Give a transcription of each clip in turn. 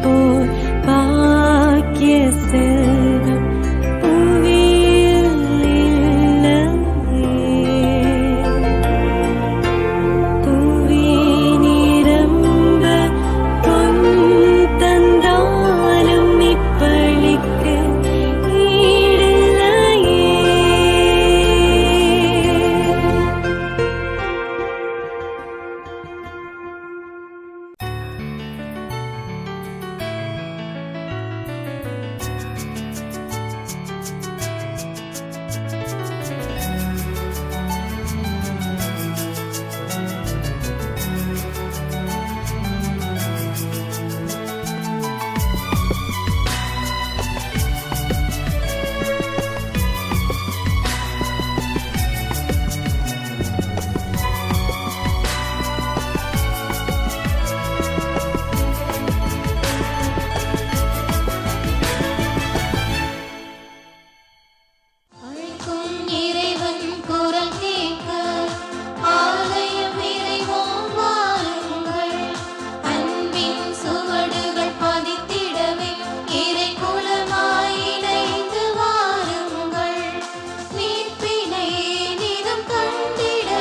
போர் பாக்கிய செல்வம் புவியில் இல்லையே. புவி நிரம்ப பொன் தந்தாலும் இப்பளிக்கு ஈடில்லையே. அழைக்கும் இறைவன் குரல் கேட்க ஆலயம் இறைவோம் வாருங்கள். அன்பின் சுவடுகள் பதித்திடவே இறை குலமாய் இணைந்து வாருங்கள். மீட்பினை நிதம் கண்டிட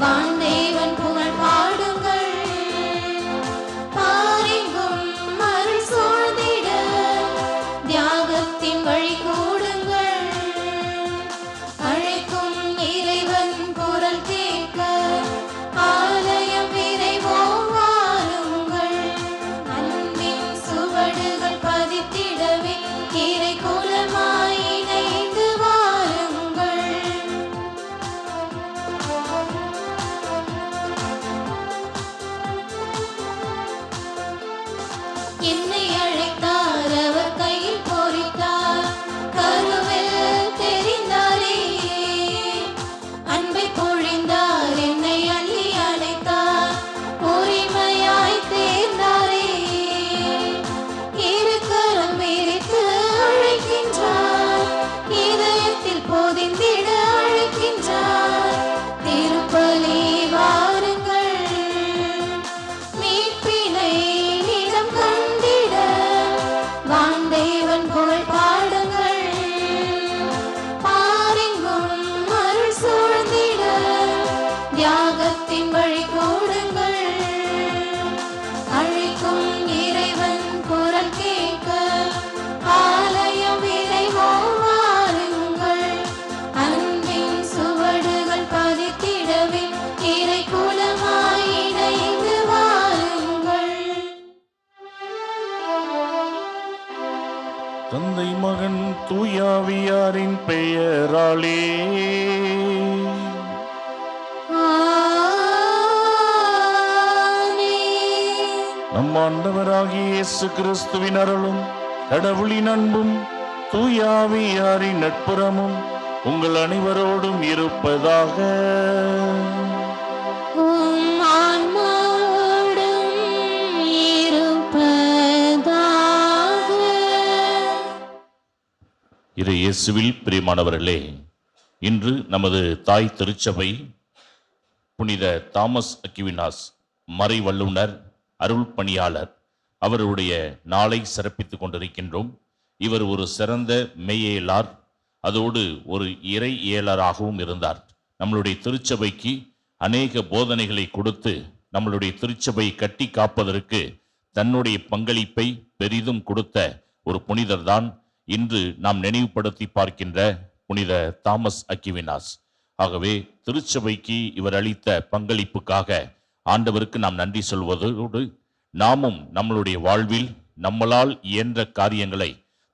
வான்தேவன் புகழ் பாடுங்கள். பாரெங்கும் அருள் சூழ்ந்திட தியாகத்தின் வழி கூடுங்கள். அழைக்கும் இறைவன் குரல் கேட்க ஆலயம் இறைவோம் வாருங்கள். அன்பின் சுவடுகள் பதித்திடவே இறை குலமாய் இணைந்து வாருங்கள். என்னை அழைத்தார், அவர் கையில் பொறித்தார், கருவில் தெரிந்தாரே. அன்பை பொழிந்தார், என்னை அள்ளி அழைத்தார், உரிமையாய் தேர்ந்தாரே. இருக்கரம் விரித்து அழைக்கின்றார், இதயத்தில் பொதிந்திட அழைக்கின்றார். திருப்பலி வாருங்கள், மீட்பினை நிதம் கண்டிட வான்தேவன் புகழ் பாடுங்கள். பாரெங்கும் அருள் சூழ்ந்திட தியாகத்தின் வழி கூடுங்கள். அழைக்கும் இறைவன் குரல் கேட்க ஆலயம் இறைவோம் வாருங்கள். அன்பின் சுவடுகள் பதித்திடவே இறை குலமாய் இணைந்து வாருங்கள். தந்தை மகன் தூயாவியாரின் பெயராலே ஆமென். நம் ஆண்டவராகிய இயேசு கிறிஸ்துவின் அருளும் கடவுளின் அன்பும் தூயாவியாரின் நட்புறமும் உங்கள் அனைவரோடும் இருப்பதாக. உம் ஆன்மாவோடும் இருப்பதாக. இறை இயேசுவில் பிரியமானவர்களே, இன்று நமது தாய் திருச்சபை புனித தாமஸ் அக்வினாஸ் மறை வல்லுனர் அருள் பணியாளர் அவருடைய நாளை சிறப்பித்துக் கொண்டிருக்கின்றோம். இவர் ஒரு சிறந்த மெய்யியலார், அதோடு ஒரு இறை இயலராகவும் இருந்தார். நம்மளுடைய திருச்சபைக்கு அநேக போதனைகளை கொடுத்து நம்மளுடைய திருச்சபை கட்டி காப்பதற்கு தன்னுடைய பங்களிப்பை பெரிதும் கொடுத்த ஒரு புனிதர்தான் இன்று நாம் நினைவுபடுத்தி பார்க்கின்ற புனித தாமஸ் அக்வினாஸ். ஆகவே திருச்சபைக்கு இவர் அளித்த பங்களிப்புக்காக ஆண்டவருக்கு நாம் நன்றி சொல்வதோடு நாமும் நம்மளுடைய வாழ்வில் நம்மளால் இயன்ற காரியங்களை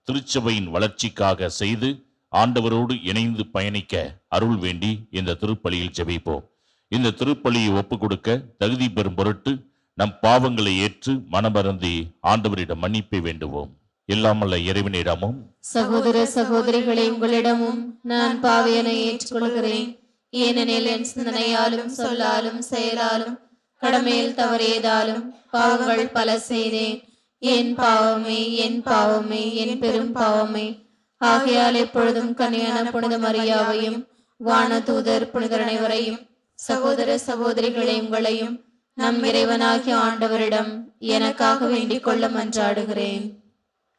திருச்சபையின் வளர்ச்சிக்காக செய்து ஆண்டவரோடு இணைந்து பயணிக்க அருள் வேண்டி இந்த திருப்பலியில் ஜெபிப்போம். இந்த திருப்பலியை ஒப்புக் கொடுக்க தகுதி பெறும் பொருட்டு நம் பாவங்களை ஏற்று மனமருந்தி ஆண்டவரிடம் மன்னிப்பை வேண்டுவோம். எல்லாமல்ல இறைவனிடமும் சகோதர சகோதரிகளை உங்களிடமும் நான் பாவியனை ஏற்றுக்கொள்கிறேன். ஏனெனில் என் சிந்தனையாலும் சொல்லாலும் செயலாலும் கடமையில் தவறியதாலும் பாவங்கள் பல செய்தேன். என் பாவமே, என் பாவமே, என் பெரும் பாவமே. ஆகையால் எப்பொழுதும் கன்னியான புனித மரியாவையும் வான தூதர் புனிதர் அனைவரையும் சகோதர சகோதரிகளை உங்களையும் நம் இறைவனாகிய ஆண்டவரிடம் எனக்காக வேண்டிக் கொள்ள மன்றாடுகிறேன்.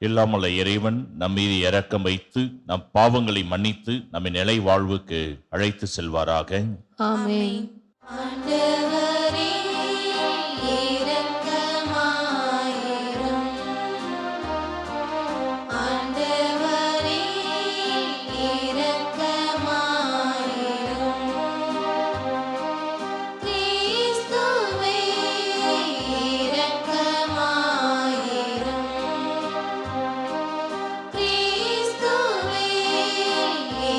எல்லாமல்ல இறைவன் நம் மீது இரக்கம் வைத்து நம் பாவங்களை மன்னித்து நம்மை நிலை வாழ்வுக்கு அழைத்து செல்வாராக. ஆமென். ஆண்டவரே இரக்கமாயிரும். ஆண்டவரே இரக்கமாயிரும். கிறிஸ்துவே இரக்கமாயிரும். கிறிஸ்துவே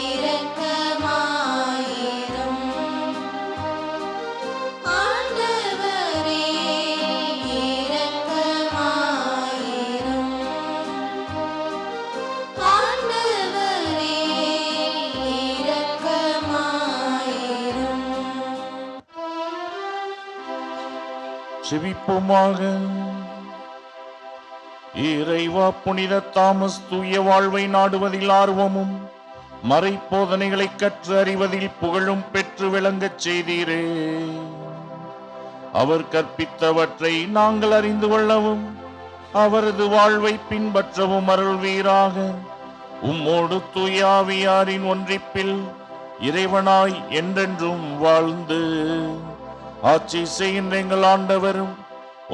இரக்கமாயிரும். ஆண்டவரே இரக்கமாயிரும். ஆண்டவரே இரக்கமாயிரும். செபிப்போமாக. இறைவா, புனித தாமஸ் தூய வாழ்வை நாடுவதில் ஆர்வமும் மறைப்போதனைகளை கற்று அறிவதில் புகழும் பெற்று விளங்கச் செய்தீரே. அவர் கற்பித்தவற்றை நாங்கள் அறிந்து கொள்ளவும் அவரது வாழ்வை பின்பற்றவும் அருள்வீராக. உம்மோடு தூய ஆவியாரின் ஒன்றிப்பில் இறைவனாய் என்றென்றும் வாழ்ந்து ஆட்சி செய்கின்ற எங்கள் ஆண்டவரும்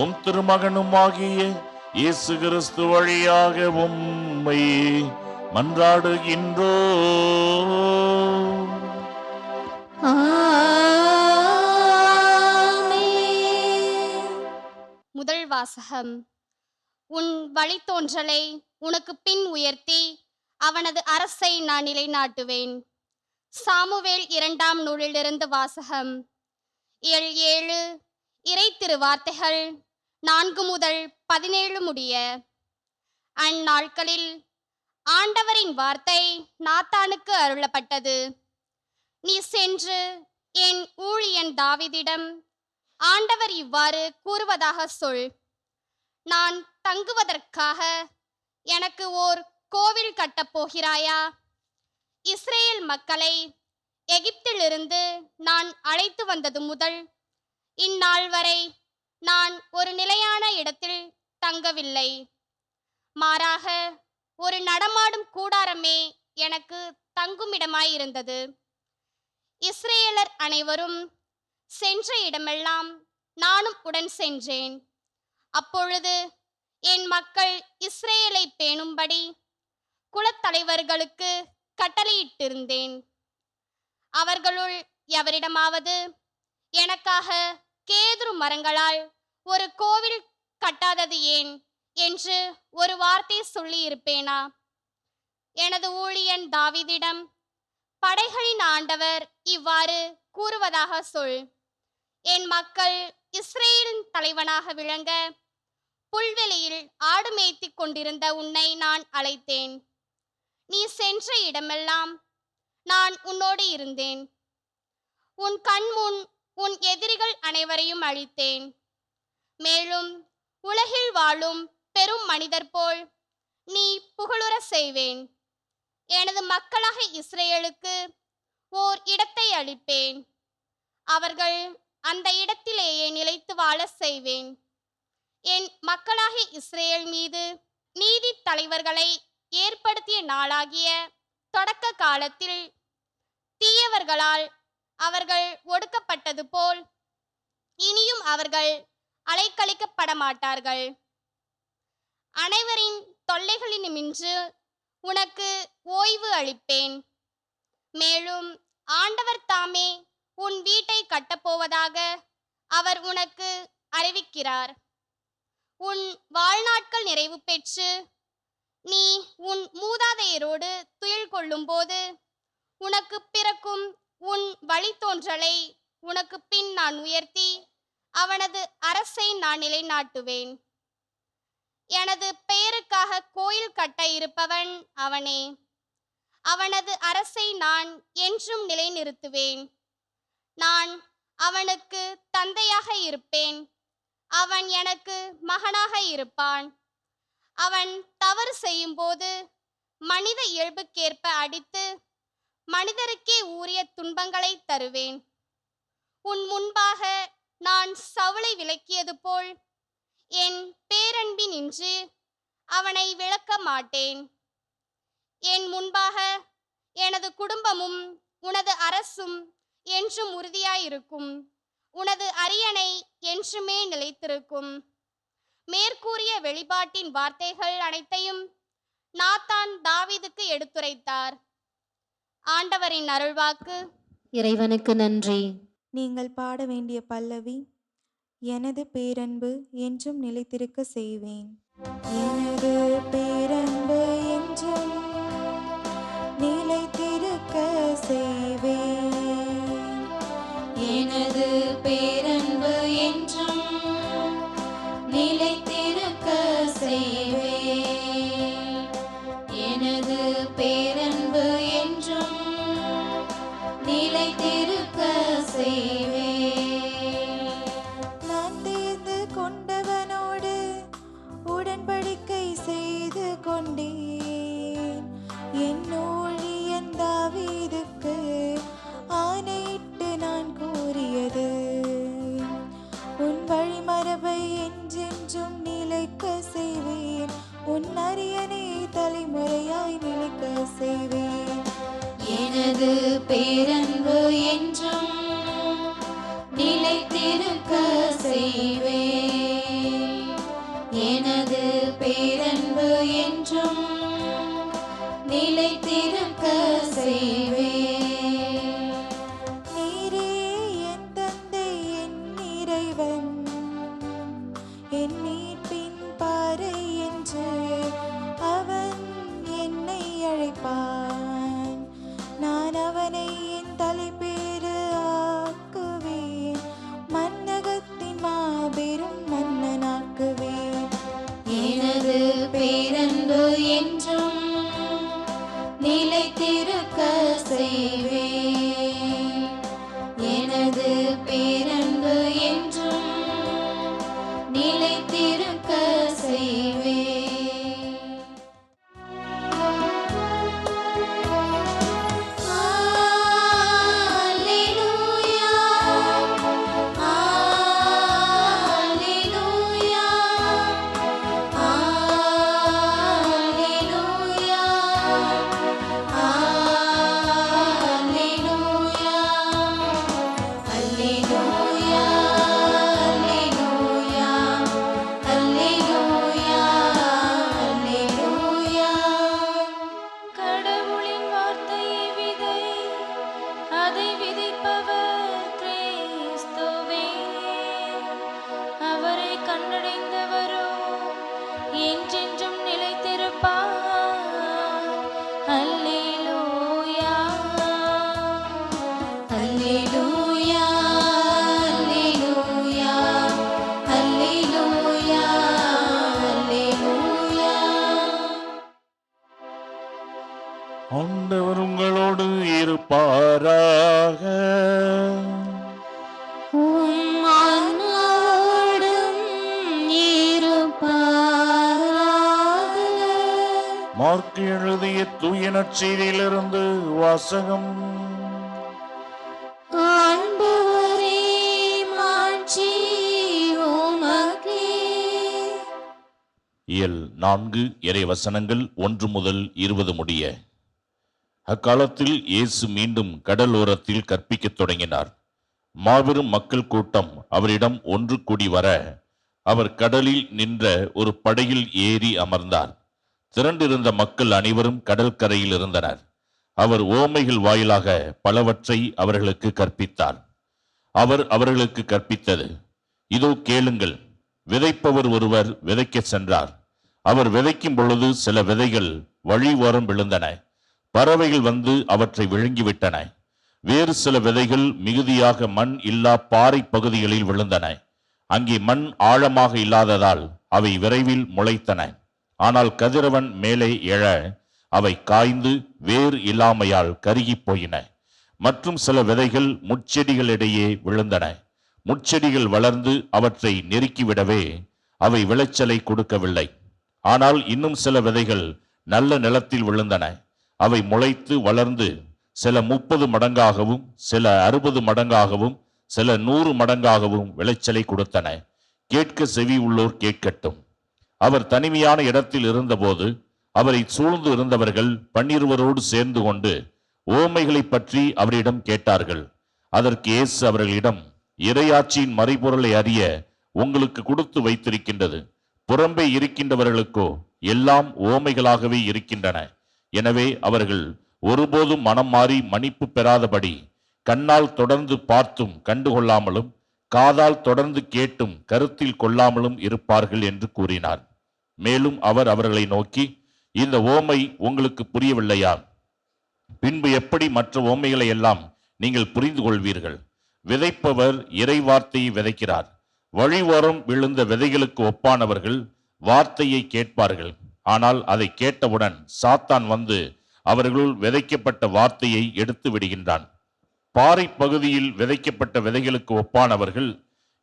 உம் திருமகனும் ஆகிய இயேசு கிறிஸ்து வழியாக உம்மை மன்றாடுகின்றோம். முதல் வாசகம். உன் வழித்தோன்றலை உனக்கு பின் உயர்த்தி அவனது அரசை நான் நிலைநாட்டுவேன். சாமுவேல் 2ஆம் நூலிலிருந்து வாசகம். 7 இறை திருவார்த்தைகள் 4 முதல் 17 முடிய. அந்நாட்களில் ஆண்டவரின் வார்த்தை நாத்தானுக்கு அருளப்பட்டது. நீ சென்று என் ஊழியன் தாவீதிடம் ஆண்டவர் இவ்வாறு கூறுவதாக சொல். நான் தங்குவதற்காக எனக்கு ஓர் கோவில் கட்டப் போகிறாயா? இஸ்ரேல் மக்களை எகிப்திலிருந்து நான் அழைத்து வந்தது முதல் இந்நாள் வரை நான் ஒரு நிலையான இடத்தில் தங்கவில்லை. மாறாக ஒரு நடமாடும் கூடாரமே எனக்கு தங்குமிடமாயிருந்தது. இஸ்ரேலர் அனைவரும் சென்ற இடமெல்லாம் நானும் உடன் சென்றேன். அப்பொழுது என் மக்கள் இஸ்ரேலை பேணும்படி குலத்தலைவர்களுக்கு கட்டளையிட்டிருந்தேன். அவர்களுள் எவரிடமாவது எனக்காக கேதுரு மரங்களால் ஒரு கோவில் கட்டாதது ஏன் என்று ஒரு வார்த்தை சொல்லி இருப்பேனா? எனது ஊழியன் தாவீதிடம் படைகளின் ஆண்டவர் இவ்வாறு கூறுவதாக சொல். என் மக்கள் இஸ்ரேலின் தலைவனாக விளங்க புல்வெளியில் ஆடு மேய்த்திக் கொண்டிருந்த உன்னை நான் அழைத்தேன். நீ சென்ற இடமெல்லாம் நான் உன்னோடு இருந்தேன். உன் கண்முன் உன் எதிரிகள் அனைவரையும் அழித்தேன். மேலும் உலகில் வாழும் பெரும் மனிதர் போல் நீ புகழுற செய்வேன். எனது மக்களாக இஸ்ரேலுக்கு ஓர் இடத்தை அளிப்பேன். அவர்கள் அந்த இடத்திலேயே நிலைத்து வாழ செய்வேன். என் மக்களாக இஸ்ரேல் மீது நீதி தலைவர்களை ஏற்படுத்திய நாளாகிய தொடக்க காலத்தில் தீயவர்களால் அவர்கள் ஒடுக்கப்பட்டது போல் இனியும் அவர்கள் அலைக்கழிக்கப்பட மாட்டார்கள். அனைவரின் தொல்லைகளினின்று உனக்கு ஓய்வு அளிப்பேன். மேலும் ஆண்டவர் தாமே உன் வீட்டை கட்டப்போவதாக அவர் உனக்கு அறிவிக்கிறார். உன் வாழ்நாட்கள் நிறைவு பெற்று நீ உன் மூதாதையரோடு துயில் கொள்ளும் போது உனக்கு பிறக்கும் உன் வழித்தோன்றலை உனக்கு பின் நான் உயர்த்தி அவனது அரசை நான் நிலைநாட்டுவேன். எனது பெயருக்காக கோயில் கட்ட இருப்பவன் அவனே. அவனது அரசை நான் என்றும் நிலைநிறுத்துவேன். நான் அவனுக்கு தந்தையாக இருப்பேன். அவன் எனக்கு மகனாக இருப்பான். அவன் தவறு செய்யும் போது மனித இயல்புக்கேற்ப அடித்து மனிதருக்கே உரிய துன்பங்களை தருவேன். உன் முன்பாக நான் சவுளை விலக்கியது போல் என் பேரன்பினின்று அவனை விலக்க மாட்டேன். என் முன்பாக எனது குடும்பமும் உனது அரசும் என்றும் உறுதியாயிருக்கும். உனது அரியணை என்றுமே நிலைத்திருக்கும். மேற்கூறிய வெளிப்பாட்டின் வார்த்தைகள் அனைத்தையும் நாத்தான் தாவீதுக்கு எடுத்துரைத்தார். ஆண்டவரின் அருள்வாக்கு. இறைவனுக்கு நன்றி. நீங்கள் பாட வேண்டிய பல்லவி, எனது பேரன்பு என்றும் நிலைத்திருக்க செய்வேன். எனது பேரன்பு என்றும் நிலைத்திருக்க செய்வேன். எனது பேரன்பு என்றும் நிலைத்திருக்க செய்வேன். எனது பேரன்பு என்றும் நிலைத்திருக்க செய்வேன். நான் தேர்ந்து கொண்டவனோடு உடன்படிக்கை செய்து கொண்டேன். என் ஊழியன் தாவீதுக்கு ஆணையிட்டு நான் கூறியது, உன் வழிமரபை என்றென்றும் நிலைக்க செய்வேன். உன் அரியணை தலைமுறையாய் நிலைக்க செய்வேன். எனது பேரன்பு என்றும் நிலைத்திருக்க செய்வேன். எனது பேரன்பு என்றும் நிலைத்திருக்க செய்வேன். நீரே என் தந்தை, என் இறைவன், என் மீட்பின் பாறை என்று அவன் என்னை அழைப்பான். நான் அவனை என் தலைப்பேறு ஆக்குவேன். மன்னகத்தின் மாபெரும் மன்னனாக்குவேன். எனது பேரன்பு என்றும் நிலைத்திருக்க செய்வேன். எனது பேரன்பு என்றும் நிலைத்திருக்க செய்வேன். அல்லேலூயா, அல்லேலூயா, அல்லேலூயா, அல்லேலூயா, அல்லேலூயா, அல்லேலூயா, அல்லேலூயா. கடவுளின் வார்த்தையை விதை, அதை விதைப்பவர் கிறிஸ்துவே. அவரை கண்டடைந்தவரோ என்றென்றும் நிலைத்திருப்பார். அல்லேலூயா. அல்லேலூயா, அல்லேலூயா, அல்லேலூயா, அல்லேலூயா. ஆண்டவர் உங்களோடு இருப்பாராக. உம் ஆன்மாவோடும் இருப்பாராக. மார்க்கு எழுதிய தூய நற்செய்தியிலிருந்து வாசகம். ஆண்டவரே, மாட்சி உமக்கே. இயல் 4 இறை வசனங்கள் 1 முதல் 20 முடிய. அக்காலத்தில் இயேசு மீண்டும் கடலோரத்தில் கற்பிக்கத் தொடங்கினார். மாபெரும் மக்கள் கூட்டம் அவரிடம் ஒன்று கூடி வர அவர் கடலில் நின்ற ஒரு படகில் ஏறி அமர்ந்தார். திரண்டிருந்த மக்கள் அனைவரும் கடற்கரையில் இருந்தனர். அவர் உவமைகள் வாயிலாக பலவற்றை அவர்களுக்கு கற்பித்தார். அவர் அவர்களுக்கு கற்பித்தது, இதோ கேளுங்கள். விதைப்பவர் ஒருவர் விதைக்க சென்றார். அவர் விதைக்கும் பொழுது சில விதைகள் வழி ஓரம் விழுந்தன. பறவைகள் வந்து அவற்றை விழுங்கிவிட்டன. வேறு சில விதைகள் மிகுதியாக மண் இல்லா பாறை பகுதிகளில் விழுந்தன. அங்கே மண் ஆழமாக இல்லாததால் அவை விரைவில் முளைத்தன. ஆனால் கதிரவன் மேலே எழ அவை காய்ந்து வேர் இல்லாமையால் கருகிப் போயின. மற்றும் சில விதைகள் முட்செடிகளிடையே விழுந்தன. முட்செடிகள் வளர்ந்து அவற்றை நெருக்கிவிடவே அவை விளைச்சலை கொடுக்கவில்லை. ஆனால் இன்னும் சில விதைகள் நல்ல நிலத்தில் விழுந்தன. அவை முளைத்து வளர்ந்து சில 30 மடங்காகவும் சில 60 மடங்காகவும் சில 100 மடங்காகவும் விளைச்சலை கொடுத்தன. கேட்க செவி உள்ளோர் கேட்கட்டும். அவர் தனிமையான இடத்தில் இருந்தபோது அவரை சூழ்ந்து இருந்தவர்கள் 12 சேர்ந்து கொண்டு ஓமைகளை பற்றி அவரிடம் கேட்டார்கள். அதற்கு இயேசு அவர்களிடம், இறையாட்சியின் மறைபொருளை அறிய உங்களுக்கு கொடுத்து வைத்திருக்கின்றது. புறம்பே இருக்கின்றவர்களுக்கோ எல்லாம் ஓமைகளாகவே இருக்கின்றன. எனவே அவர்கள் ஒருபோதும் மனம் மாறி மன்னிப்பு பெறாதபடி கண்ணால் தொடர்ந்து பார்த்தும் கண்டுகொள்ளாமலும் காதால் தொடர்ந்து கேட்டும் கருத்தில் கொள்ளாமலும் இருப்பார்கள் என்று கூறினார். மேலும் அவர் அவர்களை நோக்கி, இந்த ஓமை உங்களுக்கு புரியவில்லையா? பின்பு எப்படி மற்ற ஓமைகளை எல்லாம் நீங்கள் புரிந்து கொள்வீர்கள்? விதைப்பவர் இறை வார்த்தையை விதைக்கிறார். வழிவோரம் விழுந்த விதைகளுக்கு ஒப்பானவர்கள் வார்த்தையை கேட்பார்கள். ஆனால் அதை கேட்டவுடன் சாத்தான் வந்து அவர்களுள் விதைக்கப்பட்ட வார்த்தையை எடுத்து விடுகின்றான். பாறை பகுதியில் விதைக்கப்பட்ட விதைகளுக்கு ஒப்பானவர்கள்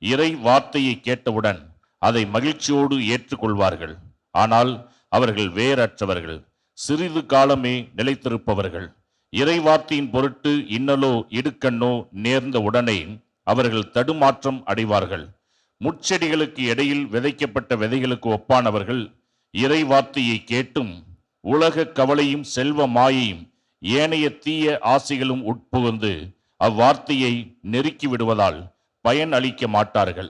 இறை வார்த்தையை கேட்டவுடன் அதை மகிழ்ச்சியோடு ஏற்றுக்கொள்வார்கள். ஆனால் அவர்கள் வேரற்றவர்கள், சிறிது காலமே நிலைத்திருப்பவர்கள். இறை வார்த்தையின் பொருட்டு இன்னலோ இடுக்கண்ணோ நேர்ந்த உடனே அவர்கள் தடுமாற்றம் அடைவார்கள். முட்செடிகளுக்கு இடையில் விதைக்கப்பட்ட விதைகளுக்கு ஒப்பானவர்கள் இறை வார்த்தையை கேட்டும் உலக கவலையும் செல்வ மாயையும் ஏனைய தீய ஆசைகளும் உட்புகுந்து அவ்வார்த்தையை நெருக்கி விடுவதால் பயன் அளிக்க மாட்டார்கள்.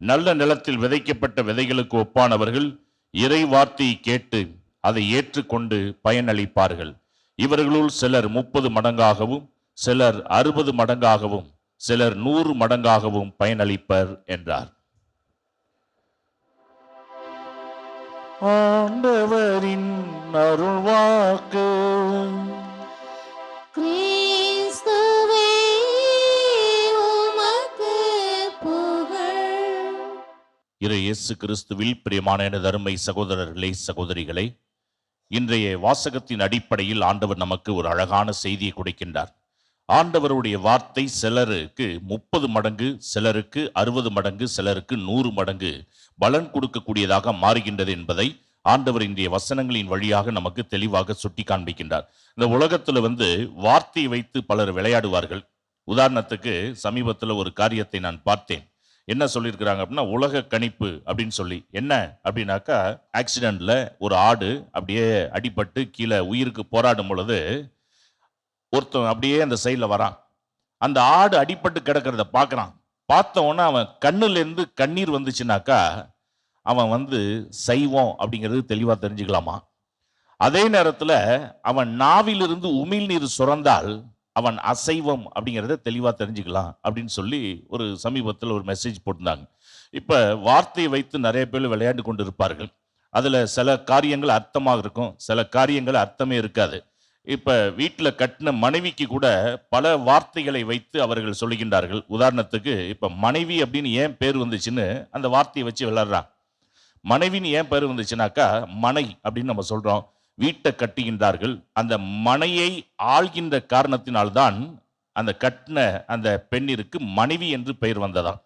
நல்ல நிலத்தில் விதைக்கப்பட்ட விதைகளுக்கு ஒப்பானவர்கள் இறை வார்த்தையை கேட்டு அதை ஏற்றுக்கொண்டு பயனளிப்பார்கள். இவர்களுள் சிலர் 30 மடங்காகவும் சிலர் 60 மடங்காகவும் சிலர் 100 மடங்காகவும் பயனளிப்பர் என்றார். ஆண்டவரின் அருள்வாக்கு. கிறிஸ்துவே உமக்கு புகழ். இறை இயேசு கிறிஸ்துவில் பிரியமான எனது அருமை சகோதரர்களே, சகோதரிகளே, இன்றைய வாசகத்தின் அடிப்படையில் ஆண்டவர் நமக்கு ஒரு அழகான செய்தியை கொடுக்கின்றார். ஆண்டவருடைய வார்த்தை சிலருக்கு 30 மடங்கு, சிலருக்கு 60 மடங்கு, சிலருக்கு 100 மடங்கு பலன் கொடுக்கக்கூடியதாக மாறுகின்றது என்பதை ஆண்டவர் இன்றைய வசனங்களின் வழியாக நமக்கு தெளிவாக சுட்டி காண்பிக்கின்றார். இந்த உலகத்துல வார்த்தையை வைத்து பலர் விளையாடுவார்கள். உதாரணத்துக்கு சமீபத்தில் ஒரு காரியத்தை நான் பார்த்தேன். என்ன சொல்லியிருக்கிறாங்க அப்படின்னா, உலக கணிப்பு அப்படின்னு சொல்லி. என்ன அப்படின்னாக்கா, ஆக்சிடென்ட்ல ஒரு ஆடு அப்படியே அடிபட்டு கீழே உயிருக்கு போராடும் பொழுது ஒருத்தன் அப்படியே அந்த சைடில் வரான். அந்த ஆடு அடிபட்டு கிடக்கிறத பார்க்குறான். பார்த்த உடனே அவன் கண்ணுலேருந்து கண்ணீர் வந்துச்சுனாக்கா அவன் சைவம் அப்படிங்கிறது தெளிவாக தெரிஞ்சுக்கலாமா. அதே நேரத்தில் அவன் நாவிலிருந்து உமிழ்நீர் சுரந்தால் அவன் அசைவம் அப்படிங்கிறத தெளிவாக தெரிஞ்சுக்கலாம் அப்படின்னு சொல்லி ஒரு சமீபத்தில் ஒரு மெசேஜ் போட்டிருந்தாங்க. இப்போ வார்த்தையை வைத்து நிறைய பேர் விளையாண்டு கொண்டு இருப்பார்கள். அதில் சில காரியங்கள் அர்த்தமாக இருக்கும், சில காரியங்கள் அர்த்தமே இருக்காது. இப்போ வீட்டில் கட்டின மனைவிக்கு கூட பல வார்த்தைகளை வைத்து அவர்கள் சொல்லுகின்றார்கள். உதாரணத்துக்கு இப்போ மனைவி அப்படின்னு ஏன் பேர் வந்துச்சுன்னு அந்த வார்த்தையை வச்சு விளையாடுறான். மனைவின்னு ஏன் பேர் வந்துச்சுனாக்கா, மனை அப்படின்னு நம்ம சொல்கிறோம். வீட்டை கட்டுகின்றார்கள். அந்த மனையை ஆள்கின்ற காரணத்தினால்தான் அந்த கட்டின அந்த பெண்ணிற்கு மனைவி என்று பெயர் வந்ததாம்.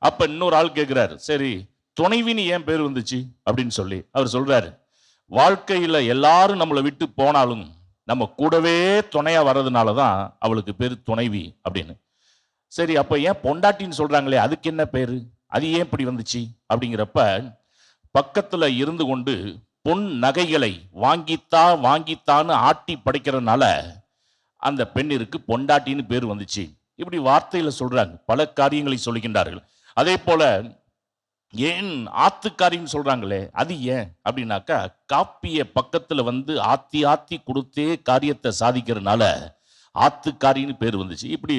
அப்ப இன்னொரு ஆள் கேட்கிறாரு, சரி துணைவின்னு ஏன் பேர் வந்துச்சு அப்படின்னு சொல்லி. அவர் சொல்றாரு, வாழ்க்கையில எல்லாரும் நம்மளை விட்டு போனாலும் நம்ம கூடவே துணையா வர்றதுனாலதான் அவளுக்கு பேர் துணைவி அப்படின்னு. சரி, அப்ப ஏன் பொண்டாட்டின்னு சொல்றாங்களே, அதுக்கு என்ன பேரு, அது ஏன் இப்படி வந்துச்சு அப்படிங்கிறப்ப, பக்கத்துல இருந்து கொண்டு பொன் நகைகளை வாங்கித்தான்னு ஆட்டி படைக்கிறதுனால அந்த பெண்ணிற்கு பொண்டாட்டின்னு பேர் வந்துச்சு. இப்படி வார்த்தையில சொல்றாங்க, பல காரியங்களை சொல்லுகின்றார்கள். அதே போல ஏன் ஆத்துக்காரின்னு சொல்றாங்களே, அது ஏன் அப்படின்னாக்கா, காப்பிய பக்கத்துல ஆத்தி கொடுத்தே காரியத்தை சாதிக்கிறதுனால ஆத்துக்காரின்னு பேர் வந்துச்சு. இப்படி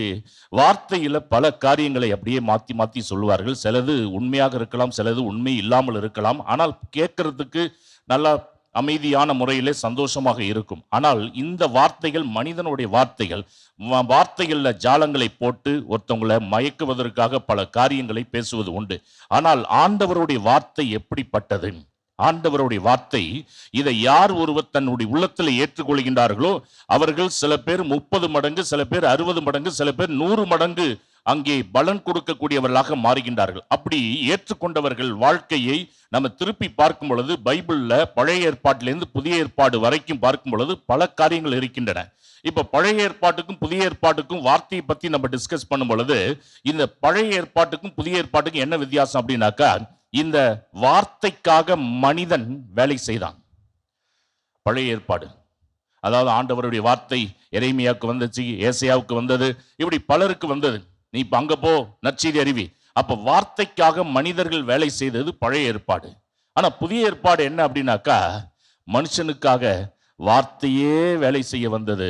வார்த்தையில பல காரியங்களை அப்படியே மாத்தி சொல்லுவார்கள். சிலது உண்மையாக இருக்கலாம், சிலது உண்மை இல்லாமல் இருக்கலாம். ஆனால் கேட்கறதுக்கு நல்லா அமைதியான முறையிலே சந்தோஷமாக இருக்கும். ஆனால் இந்த வார்த்தைகள் மனிதனுடைய வார்த்தைகள். வார்த்தைகள்ல ஜாலங்களை போட்டு ஒருத்தவங்களை மயக்குவதற்காக பல காரியங்களை பேசுவது உண்டு. ஆனால் ஆண்டவருடைய வார்த்தை எப்படிப்பட்டது? ஆண்டவருடைய வார்த்தை, இதை யார் ஒருவர் தன்னுடைய உள்ளத்தில் ஏற்றுக்கொள்கின்றார்களோ அவர்கள் சில பேர் 30 மடங்கு, சில பேர் 60 மடங்கு, சில பேர் 100 மடங்கு அங்கே பலன் கொடுக்கக்கூடியவர்களாக மாறுகின்றார்கள். அப்படி ஏற்றுக்கொண்டவர்கள் வாழ்க்கையை நம்ம திருப்பி பார்க்கும் பொழுது பைபிள்ல பழைய ஏற்பாட்டிலிருந்து புதிய ஏற்பாடு வரைக்கும் பார்க்கும் பொழுது பல காரியங்கள் இருக்கின்றன. இப்ப பழைய ஏற்பாட்டுக்கும் புதிய ஏற்பாட்டுக்கும் வார்த்தையை பத்தி நம்ம டிஸ்கஸ் பண்ணும் பொழுது இந்த பழைய ஏற்பாட்டுக்கும் புதிய ஏற்பாட்டுக்கும் என்ன வித்தியாசம் அப்படின்னாக்கா, இந்த வார்த்தைக்காக மனிதன் வேலை செய்தான். பழைய ஏற்பாடு அதாவது ஆண்டவருடைய வார்த்தை எரேமியாவுக்கு வந்துச்சு, ஏசாயாவுக்கு வந்தது, இப்படி பலருக்கு வந்தது. நீ இப்ப அங்க போ, நற்செய்தி அறிவி. அப்ப வார்த்தைக்காக மனிதர்கள் வேலை செய்தது பழைய ஏற்பாடு. ஆனா புதிய ஏற்பாடு என்ன அப்படின்னாக்கா, மனுஷனுக்காக வார்த்தையே வேலை செய்ய வந்தது.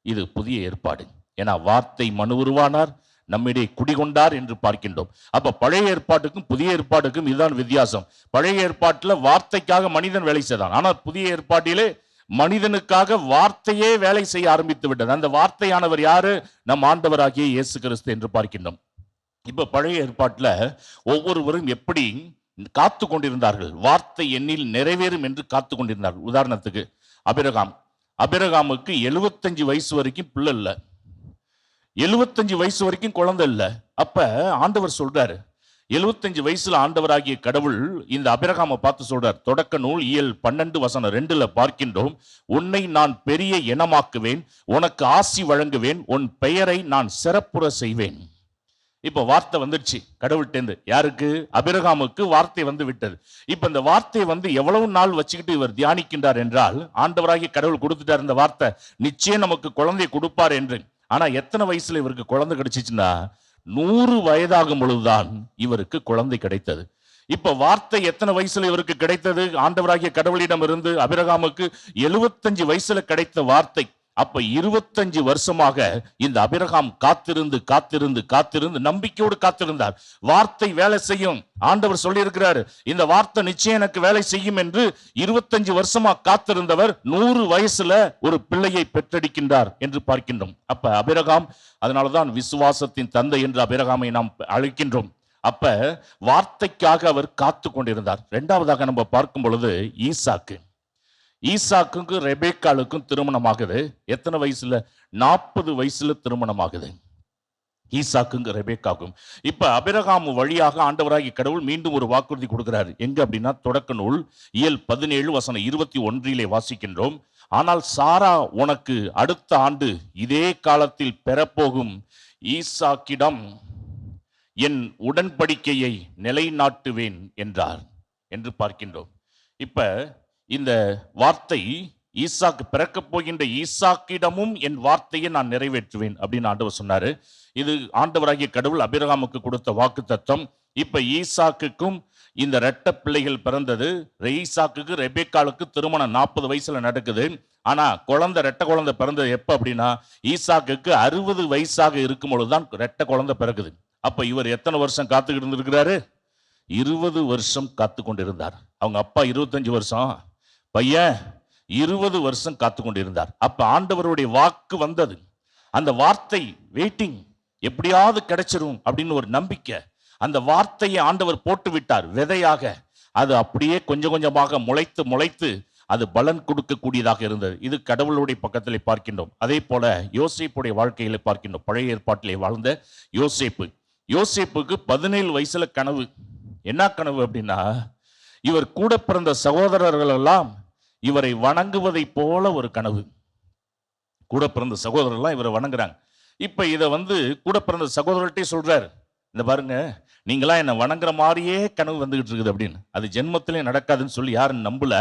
இது புதிய ஏற்பாடு. ஏன்னா வார்த்தை மனு உருவானார், நம்மிடையே குடிகொண்டார் என்று பார்க்கின்றோம். அப்ப பழைய ஏற்பாட்டுக்கும் புதிய ஏற்பாட்டுக்கும் இதுதான் வித்தியாசம். பழைய ஏற்பாட்டுல வார்த்தைக்காக மனிதன் வேலை செய்தான். ஆனால் புதிய ஏற்பாட்டிலே மனிதனுக்காக வார்த்தையே வேலை செய்ய ஆரம்பித்து விட்டது. அந்த வார்த்தையானவர் யாரு? நம் ஆண்டவராகிய இயேசு கிறிஸ்து என்று பார்க்கின்றோம். இப்ப பழைய ஏற்பாட்டுல ஒவ்வொருவரும் எப்படி காத்து கொண்டிருந்தார்கள், வார்த்தை எண்ணில் நிறைவேறும் என்று காத்து கொண்டிருந்தார்கள். உதாரணத்துக்கு அபிரகாமுக்கு 75 வயசு வரைக்கும் பிள்ளை இல்லை, 75 வயசு வரைக்கும் குழந்தை இல்லை. அப்ப ஆண்டவர் சொல்றாரு, 75 வயசுல ஆண்டவராகிய கடவுள் இந்த அபிரகாமை பார்த்து சொல்றார். தொடக்க நூல் இயல் 12:2 பார்க்கின்றோம், உன்னை நான் பெரிய இனமாக்குவேன், உனக்கு ஆசி வழங்குவேன், உன் பெயரை நான் சிறப்புற செய்வேன். இப்ப வார்த்தை வந்துடுச்சு கடவுள்கிட்ட. யாருக்கு? அபிரகாமுக்கு வார்த்தை வந்து விட்டது. இப்ப இந்த வார்த்தையை எவ்வளவு நாள் வச்சுக்கிட்டு இவர் தியானிக்கின்றார் என்றால், ஆண்டவராகிய கடவுள் கொடுத்துட்டார் இந்த வார்த்தை, நிச்சயம் நமக்கு குழந்தையை கொடுப்பார் என்று. ஆனா எத்தனை வயசுல இவருக்கு குழந்தை கிடைச்சிச்சுன்னா 100 வயதாகும் பொழுதுதான் இவருக்கு குழந்தை கிடைத்தது. இப்ப வார்த்தை எத்தனை வயசுல இவருக்கு கிடைத்தது? ஆண்டவராகிய கடவுளிடம் இருந்து அபிரகாமுக்கு 75 வயசுல கிடைத்த வார்த்தை. அப்ப 25 வருஷமாக இந்த அபிரகாம் காத்திருந்து காத்திருந்து காத்திருந்து நம்பிக்கையோடு காத்திருந்தார். வார்த்தை வேலை செய்யும், ஆண்டவர் சொல்லி இருக்கிறாரு, இந்த வார்த்தை நிச்சயம் எனக்கு வேலை செய்யும் என்று 25 வருஷமா காத்திருந்தவர் 100 வயசுல ஒரு பிள்ளையை பெற்றெடுக்கின்றார் என்று பார்க்கின்றோம். அப்ப அபிரகாம், அதனாலதான் விசுவாசத்தின் தந்தை என்று அபிரகாமை நாம் அழைக்கின்றோம். அப்ப வார்த்தைக்காக அவர் காத்து கொண்டிருந்தார். இரண்டாவதாக நம்ம பார்க்கும் பொழுது ஈசாக்குக்கும் ரெபேக்காளுக்கும் திருமணம் ஆகுது. எத்தனை வயசுல? 40 வயசுல திருமணம் ஆகுது ஈசாக்குங்க ரெபேக்காக்கும். இப்ப அபிரகாம் வழியாக ஆண்டவராகி கடவுள் மீண்டும் ஒரு வாக்குறுதி கொடுக்கிறார். எங்க அப்படின்னா, தொடக்க நூல் இயல் 17:21 வாசிக்கின்றோம். ஆனால் சாரா உனக்கு அடுத்த ஆண்டு இதே காலத்தில் பெறப்போகும் ஈசாக்கிடம் என் உடன்படிக்கையை நிலைநாட்டுவேன் என்றார் என்று பார்க்கின்றோம். இப்ப இந்த வார்த்தை ஈசாக்கு பிறக்க போகின்ற ஈசாக்கிடமும் என் வார்த்தையை நான் நிறைவேற்றுவேன் அப்படின்னு ஆண்டவர் சொன்னாரு. இது ஆண்டவராகிய கடவுள் அபிரகாமுக்கு கொடுத்த வாக்கு தத்தம். இப்ப ஈசாக்குக்கும் இந்த ரெட்ட பிள்ளைகள் பிறந்தது. ஈசாக்குக்கு ரெபேக்காளுக்கு திருமணம் 40 வயசுல நடக்குது. ஆனா ரெட்ட குழந்தை பிறந்தது எப்ப அப்படின்னா, ஈசாக்குக்கு 60 வயசாக இருக்கும் பொழுதுதான் ரெட்ட குழந்தை பிறகுது. அப்ப இவர் எத்தனை வருஷம் காத்துக்கிட்டு இருந்திருக்கிறாரு? 20 வருஷம் காத்து கொண்டிருந்தார். அவங்க அப்பா 25 வருஷம், பையன் 20 வருஷம் காத்து கொண்டிருந்தார். அப்ப ஆண்டவருடைய வாக்கு வந்தது. அந்த வார்த்தை வெயிட்டிங், எப்படியாவது கிடைச்சிரும் அப்படின்னு ஒரு நம்பிக்கை. அந்த வார்த்தையை ஆண்டவர் போட்டு விட்டார் விதையாக. அது அப்படியே கொஞ்சம் கொஞ்சமாக முளைத்து முளைத்து அது பலன் கொடுக்கக்கூடியதாக இருந்தது. இது கடவுளுடைய பக்கத்திலே பார்க்கின்றோம். அதே போல யோசேப்புடைய வாழ்க்கையில பார்க்கின்றோம். பழைய ஏற்பாட்டிலே வாழ்ந்த யோசேப்புக்கு 17 வயசுல கனவு. என்ன கனவு அப்படின்னா, இவர் கூட பிறந்த சகோதரர்கள் எல்லாம் இவரை வணங்குவதை போல ஒரு கனவு. கூட பிறந்த சகோதரர்லாம் இவரை வணங்குறாங்க. இப்ப இதை கூட பிறந்த சகோதரர்கிட்டே சொல்றாரு, இந்த பாருங்க, நீங்களாம் என்னை வணங்குற மாதிரியே கனவு வந்துகிட்டு இருக்குது அப்படின்னு. அது ஜென்மத்திலே நடக்காதுன்னு சொல்லி யாரும் நம்பல.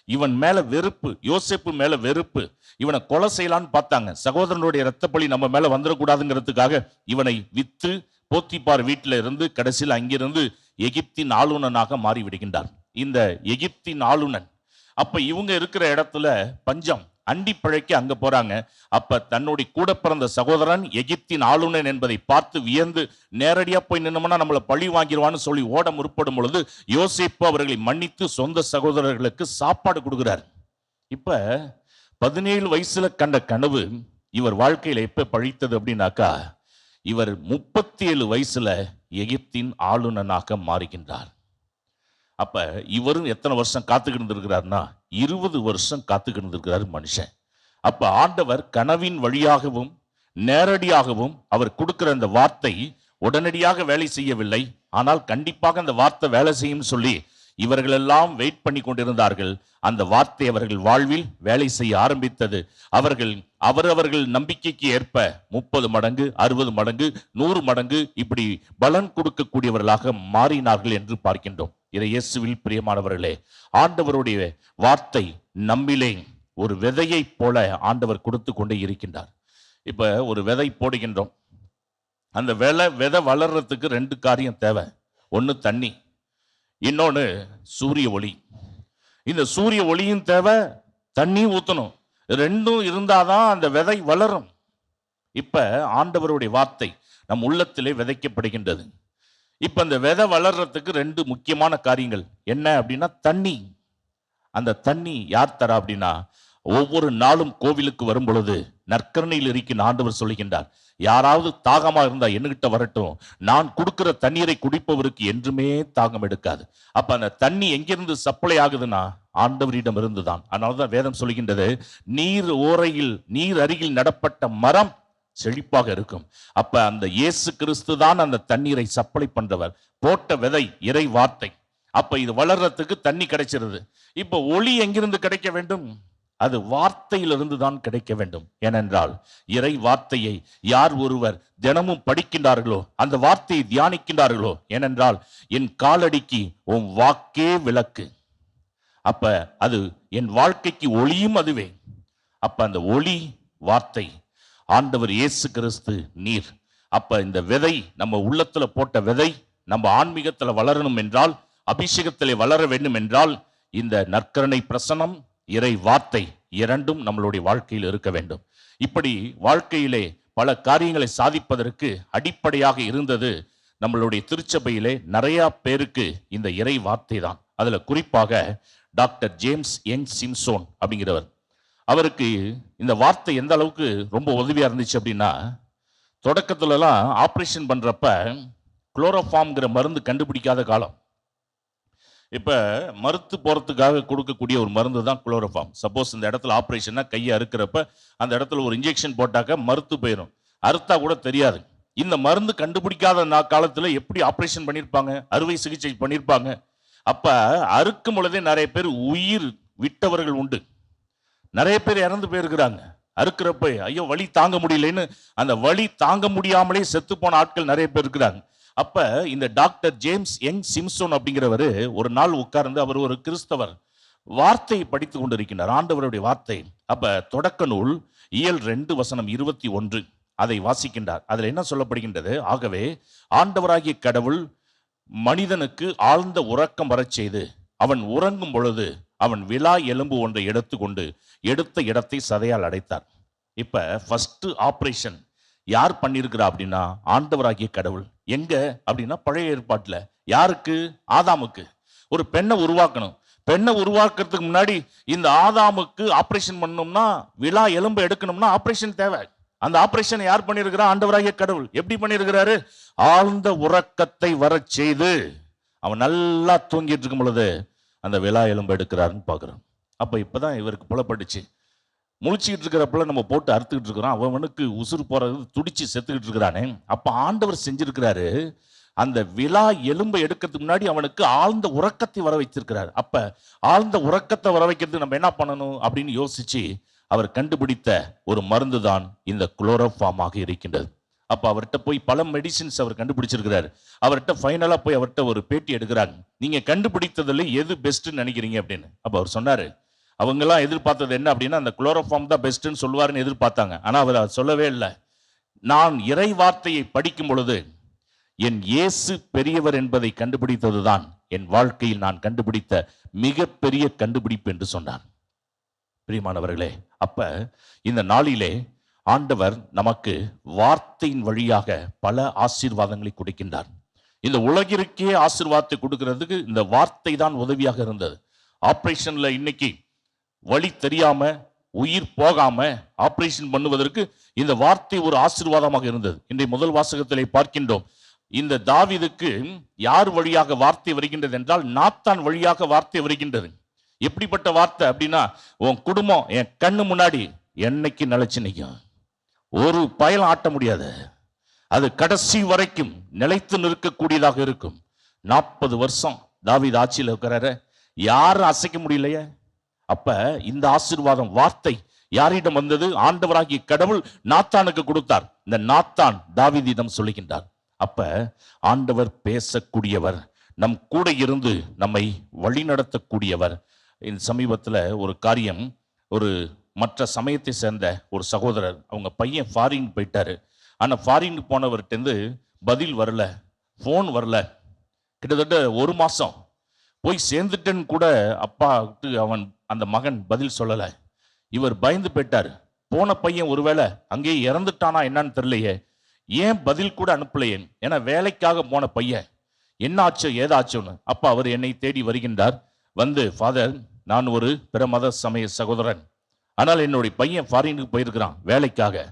இவன் மேல வெறுப்பு, யோசேப்பு மேல வெறுப்பு. இவனை கொலை செய்யலான்னு பார்த்தாங்க. சகோதரனுடைய இரத்தப்பழி நம்ம மேல வந்துடக்கூடாதுங்கிறதுக்காக இவனை வித்து போத்திபார் வீட்டில இருந்து கடைசியில் அங்கிருந்து எகிப்தின் ஆளுநனாக மாறி விடுகின்றார். இந்த எகிப்தின் ஆளுநன், அப்ப இவங்க இருக்கிற இடத்துல பஞ்சம், அண்டி பிழைக்க அங்க போறாங்க. அப்ப தன்னுடைய கூட பிறந்த சகோதரன் எகிப்தின் ஆளுநன் என்பதை பார்த்து வியந்து, நேரடியா போய் நின்னோம்னா நம்மளை பழி வாங்கிடுவான்னு சொல்லி ஓட முற்படும் பொழுது யோசேப்பு அவர்களை மன்னித்து சொந்த சகோதரர்களுக்கு சாப்பாடு கொடுக்கிறார். இப்ப 17 வயசுல கண்ட கனவு இவர் வாழ்க்கையில எப்ப பழித்தது அப்படின்னாக்கா, இவர் 37 வயசுல எகிப்தின் ஆளுநனாக மாறுகின்றார். அப்ப இவரும் எத்தனை வருஷம் காத்துக்கிட்டு இருந்திருக்கிறார்னா, 20 வருஷம் காத்துக்கிட்டு இருந்திருக்கிறார் மனுஷன். அப்ப ஆண்டவர் கனவின் வழியாகவும் நேரடியாகவும் அவர் கொடுக்கிற அந்த வார்த்தை உடனடியாக வேலை செய்யவில்லை. ஆனால் கண்டிப்பாக அந்த வார்த்தை வேலை செய்யும் சொல்லி இவர்களெல்லாம் வெயிட் பண்ணி கொண்டிருந்தார்கள். அந்த வார்த்தை அவர்கள் வாழ்வில் வேலை செய்ய ஆரம்பித்தது. அவரவர்கள் நம்பிக்கைக்கு ஏற்ப 30 மடங்கு, 60 மடங்கு, 100 மடங்கு இப்படி பலன் கொடுக்கக்கூடியவர்களாக மாறினார்கள் என்று பார்க்கின்றோம். இறை இயேசுவில் பிரியமானவர்களே, ஆண்டவருடைய வார்த்தை நம்மிலே ஒரு விதையை போல ஆண்டவர் கொடுத்து கொண்டே இருக்கின்றார். இப்ப ஒரு விதை போடுகின்றோம். அந்த விதை வளர்றதுக்கு 2 காரியம் தேவை. ஒன்று தண்ணி, இன்னொன்று சூரிய ஒளி. இந்த சூரிய ஒளியும் தேவை, தண்ணி ஊற்றணும். ரெண்டும் இருந்தாதான் அந்த விதை வளரும். இப்ப ஆண்டவருடைய வார்த்தை நம் உள்ளத்திலே விதைக்கப்படுகின்றது. இப்ப அந்த விதை வளர்றதுக்கு 2 முக்கியமான காரியங்கள் என்ன அப்படின்னா தண்ணி. அந்த தண்ணி யார் தரா அப்படின்னா, ஒவ்வொரு நாளும் கோவிலுக்கு வரும் பொழுது நற்கருணையில் இருக்கின்ற ஆண்டவர் சொல்லுகின்றார், யாராவது தாகமா இருந்தா என்கிட்ட வரட்டும், நான் கொடுக்கிற தண்ணீரை குடிப்பவருக்கு என்றுமே தாகம் எடுக்காது. அப்ப அந்த தண்ணி எங்கிருந்து சப்ளை ஆகுதுன்னா ஆண்டவரிடம் இருந்துதான். அதனாலதான் வேதம் சொல்லுகின்றது, நீர் அருகில் நடப்பட்ட மரம் செழிப்பாக இருக்கும். அப்ப அந்த இயேசு கிறிஸ்து தான் அந்த தண்ணீரை சப்ளை பண்றவர். போட்ட விதை இறை வார்த்தை. அப்ப இது வளர்றதுக்கு தண்ணி கிடைச்சிருது. இப்ப ஒளி எங்கிருந்து கிடைக்க வேண்டும்? அது வார்த்தையிலிருந்து தான் கிடைக்க வேண்டும். ஏனென்றால் இறை வார்த்தையை யார் ஒருவர் தினமும் படிக்கின்றார்களோ, அந்த வார்த்தையை தியானிக்கின்றார்களோ, ஏனென்றால் என் காலடிக்கு உன் வாக்கே விளக்கு. அப்ப அது என் வாழ்க்கைக்கு ஒளியும் அதுவே. அப்ப அந்த ஒளி வார்த்தை ஆண்டவர் இயேசு கிறிஸ்து நீர். அப்ப இந்த விதை நம்ம உள்ளத்துல போட்ட விதை நம்ம ஆன்மீகத்துல வளரணும் என்றால், அபிஷேகத்திலே வளர வேண்டும் என்றால், இந்த நற்கருணை பிரசனம் இறை வார்த்தை இரண்டும் நம்மளுடைய வாழ்க்கையில் இருக்க வேண்டும். இப்படி வாழ்க்கையிலே பல காரியங்களை சாதிப்பதற்கு அடிப்படையாக இருந்தது நம்மளுடைய திருச்சபையிலே நிறைய பேருக்கு இந்த இறை வார்த்தை தான். அதுல குறிப்பாக டாக்டர் ஜேம்ஸ் யங் சிம்சோன் அப்படிங்கிறவர், அவருக்கு இந்த வார்த்தை எந்த அளவுக்கு ரொம்ப உதவியா இருந்துச்சு அப்படின்னா, தொடக்கத்துலலாம் ஆப்ரேஷன் பண்றப்ப குளோரோஃபார்ம்ங்கிற மருந்து கண்டுபிடிக்காத காலம். இப்ப மருத்து போறதுக்காக கொடுக்கக்கூடிய ஒரு மருந்து தான் குளோரோஃபார்ம். சப்போஸ் இந்த இடத்துல ஆப்ரேஷன்னா கையை அறுக்கிறப்ப அந்த இடத்துல ஒரு இன்ஜெக்ஷன் போட்டாக்க மருத்து போயிடும், அறுத்தா கூட தெரியாது. இந்த மருந்து கண்டுபிடிக்காத காலத்துல எப்படி ஆப்ரேஷன் பண்ணியிருப்பாங்க, அறுவை சிகிச்சை பண்ணியிருப்பாங்க. அப்ப அறுக்கும் பொழுதே நிறைய பேர் உயிர் விட்டவர்கள் உண்டு, நிறைய பேர் இறந்து போயிருக்கிறாங்க. அறுக்கிறப்ப ஐயோ வலி தாங்க முடியலன்னு அந்த வலி தாங்க முடியாமலே செத்து போன ஆட்கள் நிறைய பேர் இருக்கிறாங்க. அப்ப இந்த டாக்டர் ஜேம்ஸ் யங் சிம்சோன் அப்படிங்கிறவர் ஒரு நாள் உட்கார்ந்து, அவர் ஒரு கிறிஸ்தவர், வார்த்தையை படித்து கொண்டிருக்கிறார், ஆண்டவருடைய வார்த்தை. அப்ப தொடக்க நூல் இயல் 2:21 அதை வாசிக்கின்றார். அதுல என்ன சொல்லப்படுகின்றது? ஆகவே ஆண்டவராகிய கடவுள் மனிதனுக்கு ஆழ்ந்த உறக்கம் வரச் செய்து அவன் உறங்கும் பொழுது அவன் விலா எலும்பு ஒன்றை எடுத்துக்கொண்டு எடுத்த இடத்தை சதையால் அடைத்தார். இப்ப ஃபர்ஸ்ட் ஆபரேஷன் யார் பண்ணியிருக்கிறா அப்படின்னா ஆண்டவராகிய கடவுள். எங்க அப்படின்னா பழைய ஏற்பாட்டுல யாருக்கு? ஆதாமுக்கு. ஒரு பெண்ணை உருவாக்கணும். பெண்ணை உருவாக்குறதுக்கு முன்னாடி இந்த ஆதாமுக்கு ஆபரேஷன் பண்ணணும்னா, விலா எலும்பு எடுக்கணும்னா ஆபரேஷன் தேவை. அந்த ஆபரேஷன் யார் பண்ணியிருக்கிறா? ஆண்டவராகிய கடவுள். எப்படி பண்ணியிருக்கிறாரு? ஆழ்ந்த உறக்கத்தை வரச் செய்து அவன் நல்லா தூங்கிட்டு இருக்கும் பொழுது அந்த விலா எலும்பு எடுக்கிறாருன்னு பாக்குறோம். அப்ப இப்பதான் இவருக்கு புலப்பட்டுச்சு, முழிச்சுக்கிட்டு இருக்கிறப்பல நம்ம போட்டு அறுத்துக்கிட்டு இருக்கிறோம், அவனுக்கு உசுறு போறது துடிச்சு செத்துக்கிட்டு இருக்கிறானே. அப்ப ஆண்டவர் செஞ்சிருக்கிறாரு, அந்த விலா எலும்பை எடுக்கிறதுக்கு முன்னாடி அவனுக்கு ஆழ்ந்த உறக்கத்தை வர வைத்திருக்கிறார். அப்ப ஆழ்ந்த உறக்கத்தை வர வைக்கிறதுக்கு நம்ம என்ன பண்ணணும் அப்படின்னு யோசிச்சு அவர் கண்டுபிடித்த ஒரு மருந்து தான் இந்த குளோரோஃபார்மாக இருக்கின்றது. அப்ப அவர்கிட்ட போய் பல மெடிசின்ஸ் அவர் கண்டுபிடிச்சிருக்கிறாரு. அவர்கிட்ட ஃபைனலா போய் அவர்கிட்ட ஒரு பேட்டி எடுக்கிறாங்க, நீங்க கண்டுபிடித்ததுல எது பெஸ்ட்னு நினைக்கிறீங்க அப்படின்னு. அப்ப அவர் சொன்னாரு, அவங்கெல்லாம் எதிர்பார்த்தது என்ன அப்படின்னா அந்த குளோரோஃபார்ம் தான் பெஸ்ட்னு சொல்லுவாருன்னு எதிர்பார்த்தாங்க. ஆனா அவர் அதை சொல்லவே இல்லை. நான் இறை வார்த்தையை படிக்கும் பொழுது என் இயேசு பெரியவர் என்பதை கண்டுபிடித்ததுதான் என் வாழ்க்கையில் நான் கண்டுபிடித்த மிகப்பெரிய கண்டுபிடிப்பு என்று சொன்னார். பிரியமானவர்களே, அப்ப இந்த நாளிலே ஆண்டவர் நமக்கு வார்த்தையின் வழியாக பல ஆசீர்வாதங்களை கொடுக்கின்றார். இந்த உலகிற்கே ஆசீர்வாதத்தை கொடுக்கிறதுக்கு இந்த வார்த்தை தான் உதவியாக இருந்தது. ஆபரேஷன்ல இன்னைக்கு வழி தெரியாம உயிர் போகாம ஆபரேஷன் பண்ணுவதற்கு இந்த வார்த்தை ஒரு ஆசீர்வாதமாக இருந்தது. இன்றைய முதல் வாசகத்திலே பார்க்கின்றோம், இந்த தாவீதுக்கு யார் வழியாக வார்த்தை வருகின்றது என்றால் நாத்தான் வழியாக வார்த்தை வருகின்றது. எப்படிப்பட்ட வார்த்தை அப்படின்னா, உன் குடும்பம் என் கண்ணு முன்னாடி என்னைக்கு நிலைச்சு நிற்கும், ஒரு பயலும் ஆட்ட முடியாது. அது கடைசி வரைக்கும் நிலைத்து நிற்கக்கூடியதாக இருக்கும். 40 வருஷம் தாவீது ஆட்சியில் இருக்கிறாரு, யாரும் அசைக்க முடியலையே. அப்ப இந்த ஆசீர்வாதம் வார்த்தை யாரிடம் வந்தது? ஆண்டவராகிய கடவுள் நாத்தானுக்கு கொடுத்தார். இந்த நாத்தான் தாவீதிடம் சொல்லுகின்றார். அப்ப ஆண்டவர் பேசக்கூடியவர், நம் கூட இருந்து நம்மை வழிநடத்தக்கூடியவர். இந்த சமீபத்தில் ஒரு காரியம், ஒரு மற்ற சமயத்தை சேர்ந்த ஒரு சகோதரர், அவங்க பையன் ஃபாரின் போயிட்டாரு. ஆனால் ஃபாரின் போனவர்கிட்டருந்து பதில் வரல, ஃபோன் வரல. கிட்டத்தட்ட 1 மாதம் போய் சேர்ந்துட்டேன்னு கூட அப்பாவுக்கு அவன் அந்த மகன் பதில் சொல்லலை. இவர் பயந்து போயிட்டார். போன பையன் ஒருவேளை அங்கேயே இறந்துட்டானா என்னன்னு தெரியலையே, ஏன் பதில் கூட அனுப்பலையே. ஏன்னா வேலைக்காக போன பையன், என்ன ஆச்சோ ஏதாச்சோன்னு. அப்பா அவர் என்னை தேடி வருகின்றார். வந்து, ஃபாதர், நான் ஒரு பிற மத சமய சகோதரன், ஆனால் என்னுடைய பையன் ஃபாரினுக்கு போயிருக்கிறான் வேலைக்காக,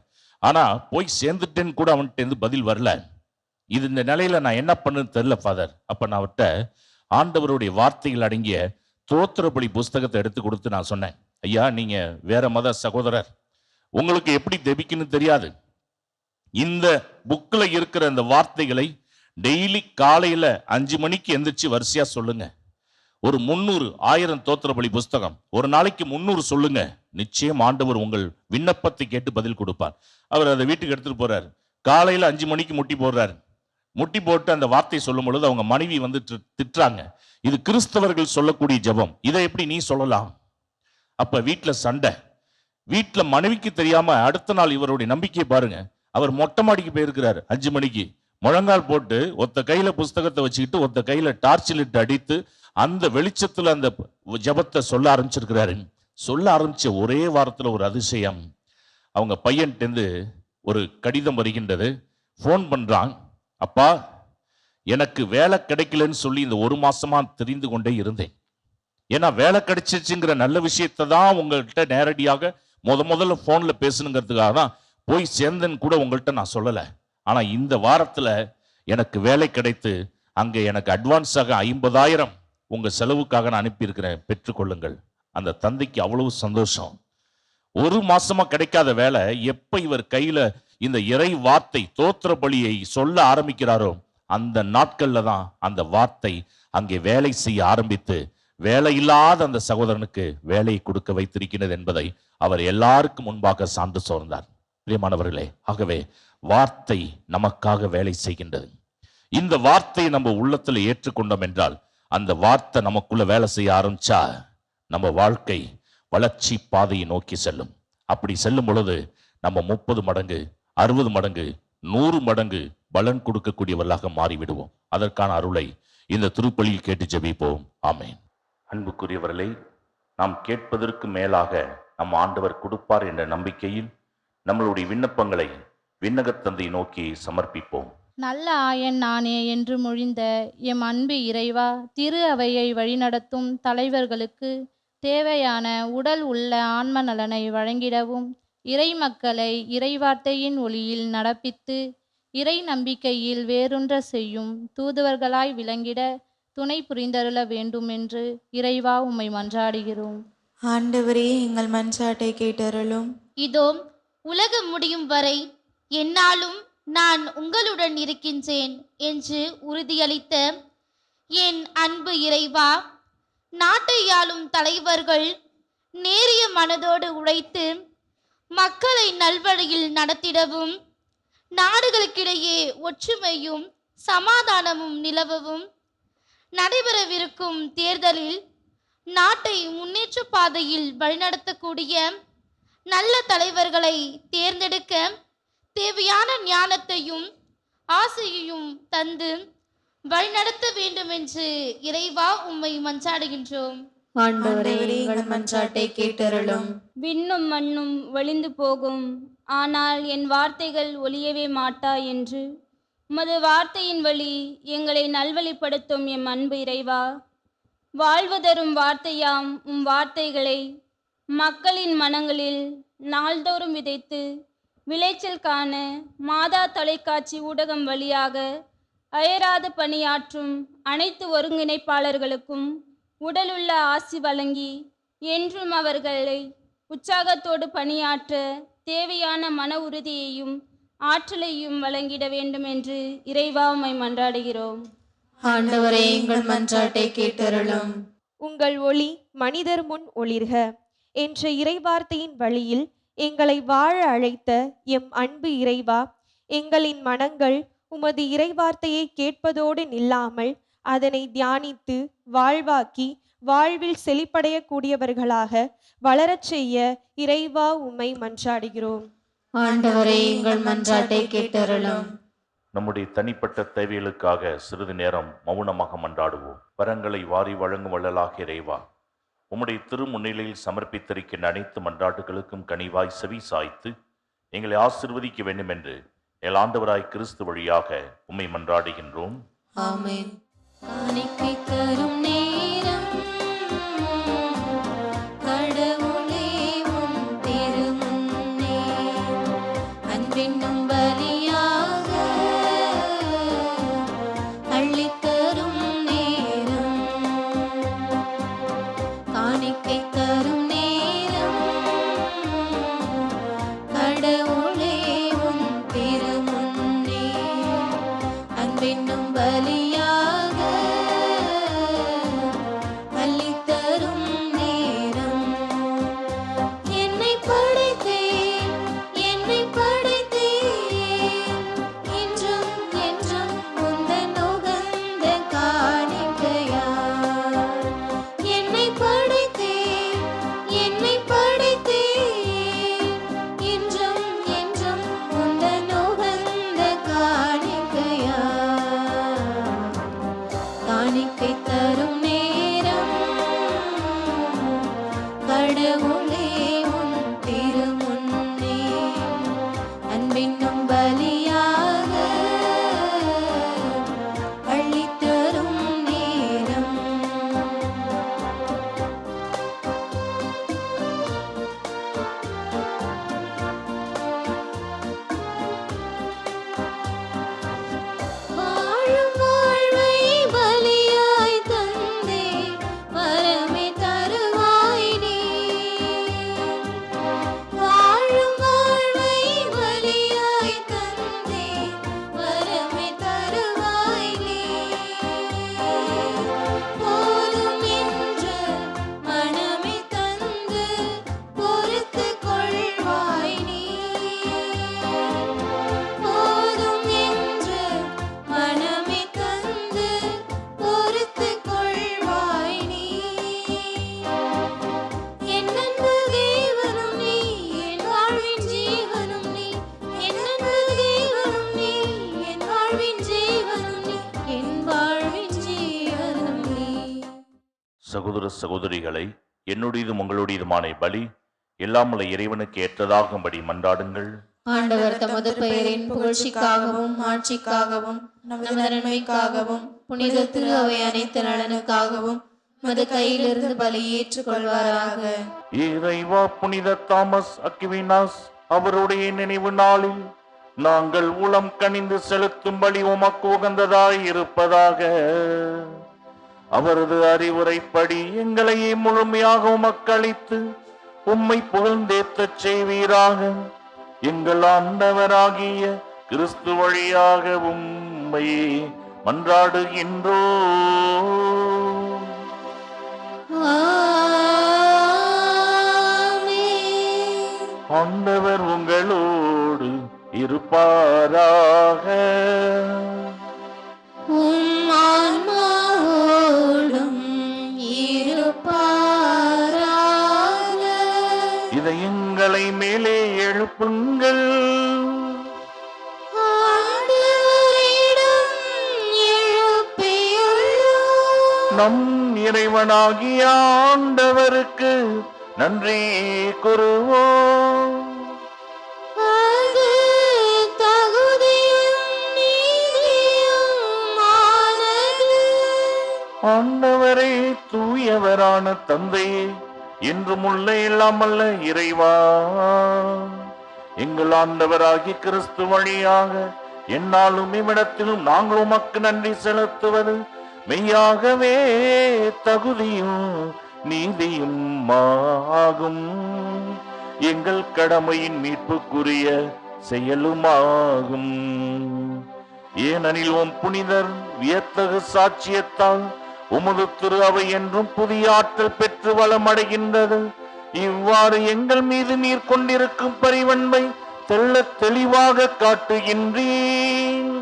ஆனா போய் சேர்ந்துட்டேன்னு கூட அவன்கிட்ட பதில் வரல. இது இந்த நிலையில நான் என்ன பண்ணுன்னு தெரியல ஃபாதர். அப்ப நான் அவர்கிட்ட ஆண்டவருடைய வார்த்தைகள் அடங்கிய தோத்திரப்பலி புஸ்தகத்தை எடுத்து கொடுத்து நான் சொன்னேன், ஐயா, நீங்க வேற மத சகோதரர், உங்களுக்கு எப்படி ஜெபிக்கணும்னு தெரியாது. இந்த புக்கில் இருக்கிற இந்த வார்த்தைகளை டெய்லி காலையில 5 மணிக்கு எந்திரிச்சு வரிசையா சொல்லுங்க. ஒரு 300 1000 தோத்திரப்பலி புஸ்தகம், ஒரு நாளைக்கு 300 சொல்லுங்க. நிச்சயம் ஆண்டவர் உங்கள் விண்ணப்பத்தை கேட்டு பதில் கொடுப்பார். அவர் அதை வீட்டுக்கு எடுத்துட்டு போறாரு. காலையில 5 மணிக்கு முட்டி போடுறாரு. முட்டி போட்டு அந்த வார்த்தை சொல்லும் பொழுது அவங்க மனைவி வந்து திட்டுறாங்க, இது கிறிஸ்தவர்கள் சொல்லக்கூடிய ஜெபம், இதை எப்படி நீ சொல்லலாம்? அப்ப வீட்டுல சண்டை. வீட்டுல மனைவிக்கு தெரியாம அடுத்த நாள் இவருடைய நம்பிக்கையை பாருங்க. அவர் மொட்டை மாடிக்கு போயிருக்கிறாரு 5 மணிக்கு, முழங்கால் போட்டு ஒத்த கையில புஸ்தகத்தை வச்சுக்கிட்டு ஒத்த கையில டார்ச் லைட் அடித்து அந்த வெளிச்சத்துல அந்த ஜெபத்தை சொல்ல ஆரம்பிச்சிருக்கிறாரு. சொல்ல ஆரம்பிச்ச ஒரே வாரத்துல ஒரு அதிசயம். அவங்க பையன்கிட்ட ஒரு கடிதம் வருகின்றது. போன் பண்றான், அப்பா, எனக்கு வேலை கிடைக்கலன்னு சொல்லி இந்த 1 மாசமா தெரிந்து கொண்டே இருந்தேன். ஏன்னா வேலை கிடைச்சிச்சுங்கிற நல்ல விஷயத்தை தான் உங்கள்கிட்ட நேரடியாக முதல்ல போன்ல பேசணுங்கிறதுக்காக தான் போய் சேர்ந்தேன்னு கூட உங்கள்கிட்ட நான் சொல்லலை. ஆனா இந்த வாரத்துல எனக்கு வேலை கிடைத்து அங்க எனக்கு அட்வான்ஸாக 50,000 உங்க செலவுக்காக நான் அனுப்பியிருக்கிறேன், பெற்றுக்கொள்ளுங்கள். அந்த தந்தைக்கு அவ்வளவு சந்தோஷம். 1 மாசமா கிடைக்காத வேலை எப்ப இவர் கையில இந்த இறை வார்த்தை தோத்திர பலியை சொல்ல ஆரம்பிக்கிறாரோ அந்த நாட்கள்ல தான் அந்த வார்த்தை அங்கே வேலை செய்ய ஆரம்பித்து வேலை இல்லாத அந்த சகோதரனுக்கு வேலையை கொடுக்க வைத்திருக்கிறது என்பதை அவர் எல்லாருக்கும் முன்பாக சான்று சோர்ந்தார். பிரியமானவர்களே, ஆகவே வார்த்தை நமக்காக வேலை செய்கின்றது. இந்த வார்த்தையை நம்ம உள்ளத்துல ஏற்றுக்கொண்டோம் என்றால் அந்த வார்த்தை நமக்குள்ள வேலை செய்ய ஆரம்பிச்சா நம்ம வாழ்க்கை வளர்ச்சி பாதையை நோக்கி செல்லும். அப்படி செல்லும் பொழுது நம்ம 30 மடங்கு 60 மடங்கு 100 மடங்கு பலன் கொடுக்கக்கூடியவர்களாக மாறிவிடுவோம். அதற்கான அருளை இந்த திருப்பலியில் கேட்டு ஜெபிப்போம். ஆமேன். அன்புக்குரியவர்களே, நாம் கேட்பதற்கு மேலாக நம் ஆண்டவர் கொடுப்பார் என்ற நம்பிக்கையில் நம்மளுடைய விண்ணப்பங்களை விண்ணகத்தந்தை நோக்கி சமர்ப்பிப்போம். நல்ல ஆயன் நானே என்று மொழிந்த எம் அன்பு இறைவா, திரு அவையை வழிநடத்தும் தலைவர்களுக்கு தேவையான உடல் உள்ள ஆன்ம நலனை வழங்கிடவும், இறை மக்களை இறைவார்த்தையின் ஒளியில் நடப்பித்து இறை நம்பிக்கையில் வேரூன்ற செய்யும் தூதுவர்களாய் விளங்கிட துணை புரிந்தருள வேண்டும் என்று இறைவா உம்மை மன்றாடுகிறோம். ஆண்டவரே, எங்கள் மன்றாட்டை கேட்டருளும். இதோ உலகம் முடியும் வரை என்னாலும் நான் உங்களுடன் இருக்கின்றேன் என்று உறுதியளித்த என் அன்பு இறைவா, நாட்டை ஆளும் தலைவர்கள் நேரிய மனதோடு உழைத்து மக்களை நல்வழியில் நடத்திடவும், நாடுகளுக்கிடையே ஒற்றுமையும் சமாதானமும் நிலவவும், நடைபெறவிருக்கும் தேர்தலில் நாட்டை முன்னேற்ற பாதையில் வழிநடத்தக்கூடிய நல்ல தலைவர்களை தேர்ந்தெடுக்க தேவையான ஞானத்தையும் ஆசையையும் தந்து வழிநடத்த வேண்டும் என்று இறைவா உம்மை மன்றாடுகின்றோம். ஆண்டவரே, எங்கள் மன்றாட்டை கேட்டருளும். விண்ணும் மண்ணும் ஒளிந்து போகும், ஆனால் என் வார்த்தைகள் ஒளியவே மாட்டா என்று உமது வார்த்தையின் வழி எங்களை நல்வழிப்படுத்தும் எம் அன்பு இறைவா, வாழ்வு தரும் வார்த்தையாம் உம் வார்த்தைகளை மக்களின் மனங்களில் நாள்தோறும் விதைத்து விளைச்சல் காண மாதா தொலைக்காட்சி ஊடகம் வழியாக அயராது பணியாற்றும் அனைத்து ஒருங்கிணைப்பாளர்களுக்கும் உடலுள்ள ஆசி வழங்கி என்றும் அவர்களை உற்சாகத்தோடு பணியாற்ற தேவையான மன உறுதியையும் ஆற்றலையும் வழங்கிட வேண்டும் என்று இறைவா உம்மை மன்றாடுகிறோம். ஆண்டவரே, எங்கள் மன்றாட்டை கேட்டருளும். உங்கள் ஒளி மனிதர் முன் ஒளிர்க என்ற இறைவார்த்தையின் வழியில் எங்களை வாழ அழைத்த எம் அன்பு இறைவா, எங்களின் மனங்கள் உமது இறைவார்த்தையை கேட்பதோடு நில்லாமல் அதனை தியானித்து வாழ்வாக்கி வாழ்வில் செழிப்படையக்கூடியவர்களாக வளரச் செய்ய இறைவா உம்மை மன்றாடுகிறோம். ஆண்டவரே, எங்கள் மன்றாட்டை கேட்டருளும். நம்முடைய தனிப்பட்ட தேவைகளுக்காக சிறிது நேரம் மௌனமாக மன்றாடுவோம். வரங்களை வாரி வழங்கும் வள்ளலாக இறைவா, உம்முடைய திருமுன்னிலையில் சமர்ப்பித்திருக்கின்ற அனைத்து மன்றாட்டுகளுக்கும் கனிவாய் செவி சாய்த்து எங்களை ஆசீர்வதிக்க வேண்டும் என்று எங்கள் ஆண்டவராய் கிறிஸ்து வழியாக உம்மை மன்றாடுகின்றோம். ஆமென். காணிக்கை தரும் நேரம் கடவுளே உம் திருமுன்னே அன்பென்னும் பலியாக அள்ளித்தரும் நேரம். காணிக்கை தரும் நேரம் கடவுளே உம் திருமுன்னே அன்பென்னும் பலியாக அள்ளித்தரும் நேரம். என்னை படைத்தேன், என்னை படைத்தேன், என்றும் என்றும் உந்தன் உகந்த காணிக்கையாய். என்னை படைத்தேன், என்னை படைத்தேன், என்றும் என்றும் உந்தன் உகந்த காணிக்கையாய். காணிக்கை தரும் நேரம் கடவுளே உன் திருமுன்னே அன்பென்னும் பலியாக அள்ளித்தரும் நேரம். வாழும் வாழ்வை பலியாய் தந்தே வரமே தருவாய் நீ. வாழும் வாழ்வை பலியாய் தந்தே வரமே தருவாய் நீ. போதும் என்ற மனமே தந்து பொறுத்து கொள்வாய் நீ. போதும் என்ற மனமே தந்து பொறுத்து கொள்வாய் நீ. என் அன்பு தேவனும் நீ, என் வாழ்வின் ஜீவனும் நீ. என் அன்பு தேவனும் நீ, என் வாழ்வின் ஜீவனும் நீ. என் வாழ்வின் ஜீவனும் நீ. சகோதர சகோதரிகளை, என்னுடையதும் உங்களுடையதுமான பலி எல்லாமல்ல இறைவனுக்கு ஏற்றதாகும்படி மன்றாடுங்கள். ஆண்டவர் தமது பெயரின் புகழ்ச்சிக்காகவும் ஆட்சிக்காகவும் நமது நன்மைக்காகவும் புனித திரு அவை அனைத்து நலனுக்காகவும் மது கையிலிருந்து பலி ஏற்றுக்கொள்வாராக. இறைவா, புனித தாமஸ் அக்வினாஸ் அவருடைய நினைவு நாளில் நாங்கள் உளம் கனிந்து செலுத்தும்படி உமக்கு உகந்ததாய் இருப்பதாக. அவரது அறிவுரைப்படி எங்களையே முழுமையாக உமக்கு அளித்து உம்மை புகழ்ந்தேத்தச் செய்வீராக. எங்கள் ஆண்டவராகிய கிறிஸ்து வழியாக உம்மை மன்றாடுகின்றோம். ஆமென். ஆண்டவர் உங்களோடு இருப்பாராக. உம் ஆன்மாவோடும் இருப்பாராக. இதயங்களை மேலே எழுப்புங்கள். ஆண்டவரிடம் எழுப்பியுள்ளோம். நம் இறைவனாகிய ஆண்டவருக்கு நன்றி கூறுவோம். அது தகுதியும் நீதியுமானது. ஆண்டவரே, தூயவரான தந்தையே, என்றும் உள்ள இல்லாமல்ல இறைவா, எங்கள் ஆண்டவராகிய கிறிஸ்து வழியாக என்னாலும் இவ்விடத்திலும் நாங்கள் உமக்கு நன்றி செலுத்துவது மெய்யாகவே தகுதியும் நீதியும் ஆகும். எங்கள் கடமையின் மீட்புக்குரிய செயலுமாகும். ஏனெனில் உம் புனிதர் வியத்தகு சாட்சியத்தால் உமது திரு அவை என்றும் புதிய ஆற்றல் பெற்று வளமடைகின்றது. இவ்வாறு எங்கள் மீது நீர் கொண்டிருக்கும் பரிவன்பை தெள்ளத் தெளிவாக காட்டுகின்றீர்.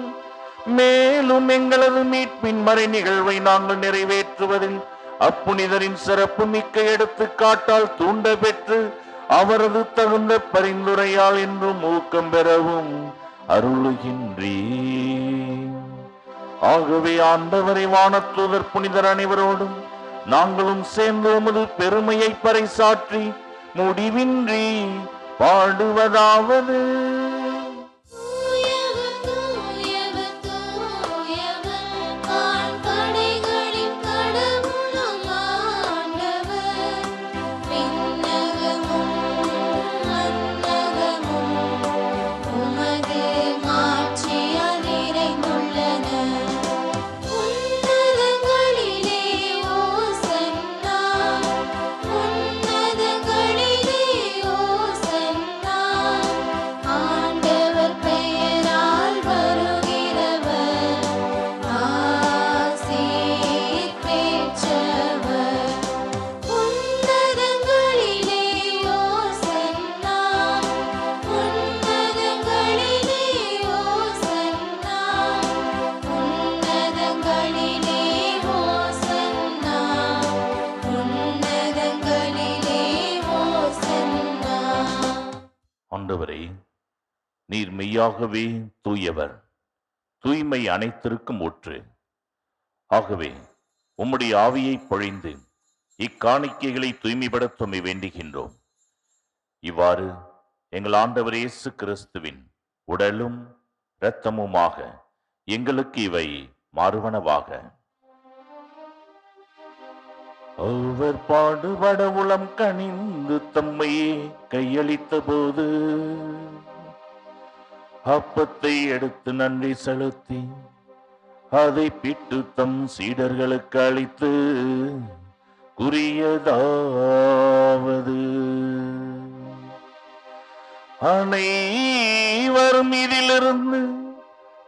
மேலும் எங்களது மீட்பின் மறை நிகழ்வை நாங்கள் நிறைவேற்றுவதில் அப்புனிதரின் சிறப்பு மிக்க எடுத்துக்காட்டால் தூண்ட பெற்று அவரது தகுந்த பரிந்துரையால் என்றும் ஊக்கம் பெறவும் அருளுகின்றீர். ஆகவே ஆண்டவரை வானதூதர் புனிதர் அனைவரோடும் நாங்களும் சேர்ந்து உமது பெருமையை பறைசாற்றி முடிவின்றி பாடுவதாவது: ஆண்டவரே, நீர் மெய்யாகவே தூயவர், தூய்மை அனைத்திற்கும் ஊற்று. ஆகவே உம்முடைய ஆவியை பொழிந்து இக்காணிக்கைகளை தூய்மைப்படுத்த வேண்டுகின்றோம். இவ்வாறு எங்கள் ஆண்டவர் இயேசு கிறிஸ்துவின் உடலும் இரத்தமுமாக எங்களுக்கு இவை மாறுவனவாக. அவர் பாடுபட உளம் கனிந்து தம்மையே கையளித்த போது அப்பத்தை எடுத்து நன்றி செலுத்தி அதை பிட்டு தம் சீடர்களுக்கு அளித்து கூறியதாவது: அனைவரும் இதிலிருந்து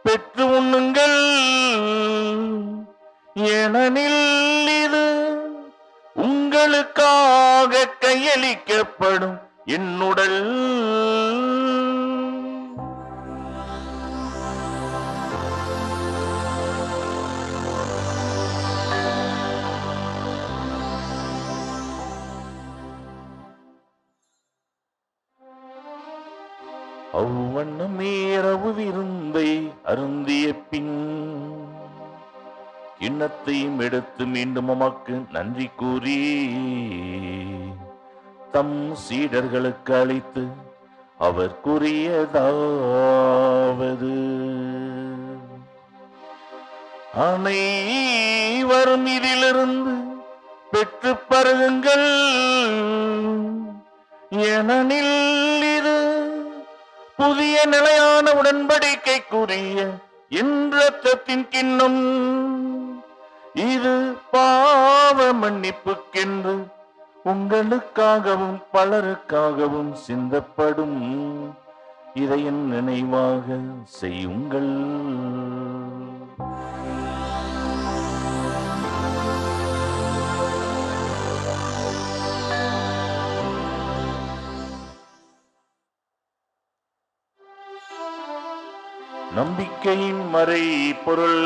பெற்று உண்ணுங்கள், ஏனெனில் இது உங்களுக்காக கையளிக்கப்படும் என்னுடல். அவ்வண்ணமே இரவு விருந்தை அருந்திய பின் கிண்ணத்தையும் எடுத்து மீண்டும் உமக்கு நன்றி கூறி தம் சீடர்களுக்கு அளித்து அவர் கூறியதாவது: அனைவரும் இதிலிருந்து பெற்று பருகுங்கள், ஏனெனில் இது புதிய நிலையான உடன்படிக்கைக்குரிய என் இரத்தத்தின் கிண்ணம். இது பாவ மன்னிப்புக்கென்று உங்களுக்காகவும் பலருக்காகவும் சிந்தப்படும். இதை என் நினைவாக செய்யுங்கள். நம்பிக்கையின் மறை பொருள்.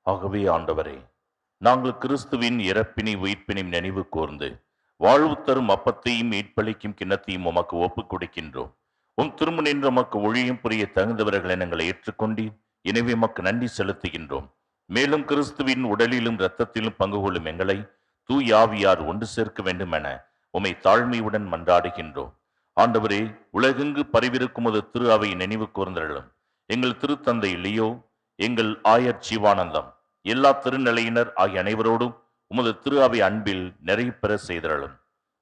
ஆகவே ஆண்டவரே, நாங்கள் கிறிஸ்துவின் இறப்பினை உயிர்ப்பினை நினைவு கூர்ந்து வாழ்வு தரும் அப்பத்தையும் மீட்பளிக்கும் கிண்ணத்தையும் உமக்கு ஒப்புக் கொடுக்கின்றோம். உம் திருமுன் உமக்கு ஒழியும் புரிய தகுந்தவர்களை நாங்கள் ஏற்றுக்கொண்டீர். எனவே உமக்கு நன்றி செலுத்துகின்றோம். மேலும் கிறிஸ்துவின் உடலிலும் இரத்தத்திலும் பங்கு கொள்ளும் எங்களை தூய் ஆவியார் ஒன்று சேர்க்க வேண்டும் என உம்மை தாழ்மையுடன் மன்றாடுகின்றோம். ஆண்டவரே, உலகெங்கு பரவிருக்கும் ஒரு திரு அவை நினைவு கூர்ந்தருளும். எங்கள் திருத்தந்தை லியோ, எங்கள் ஆயர் ஜீவானந்தம், எல்லா திருநிலையினர் ஆகிய அனைவரோடும் உமது திரு அவை அன்பில் நிறைவு பெற செய்தருளும்.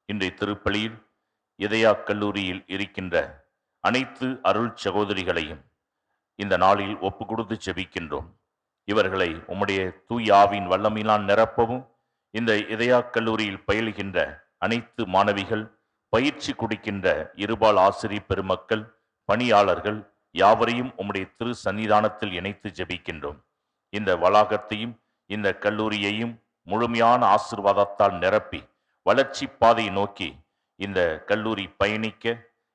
இன்றைய திருப்பலியில் இதயா கல்லூரியில் இருக்கின்ற அனைத்து அருள் சகோதரிகளையும் இந்த நாளில் ஒப்பு கொடுத்து செபிக்கின்றோம். இவர்களை உம்முடைய தூய ஆவியின் வல்லமையினால் நிரப்பவும், இந்த இதயா கல்லூரியில் பயிலுகின்ற அனைத்து மாணவிகள், பயிற்சி கொடுக்கின்ற இருபால் ஆசிரியர் பெருமக்கள், பணியாளர்கள் யாவரையும் உம்முடைய திரு சன்னிதானத்தில் இணைத்து ஜெபிக்கின்றோம். இந்த வளாகத்தையும் இந்த கல்லூரியையும் முழுமையான ஆசீர்வாதத்தால் நிரப்பி வளர்ச்சி பாதையை நோக்கி இந்த கல்லூரி பயணிக்க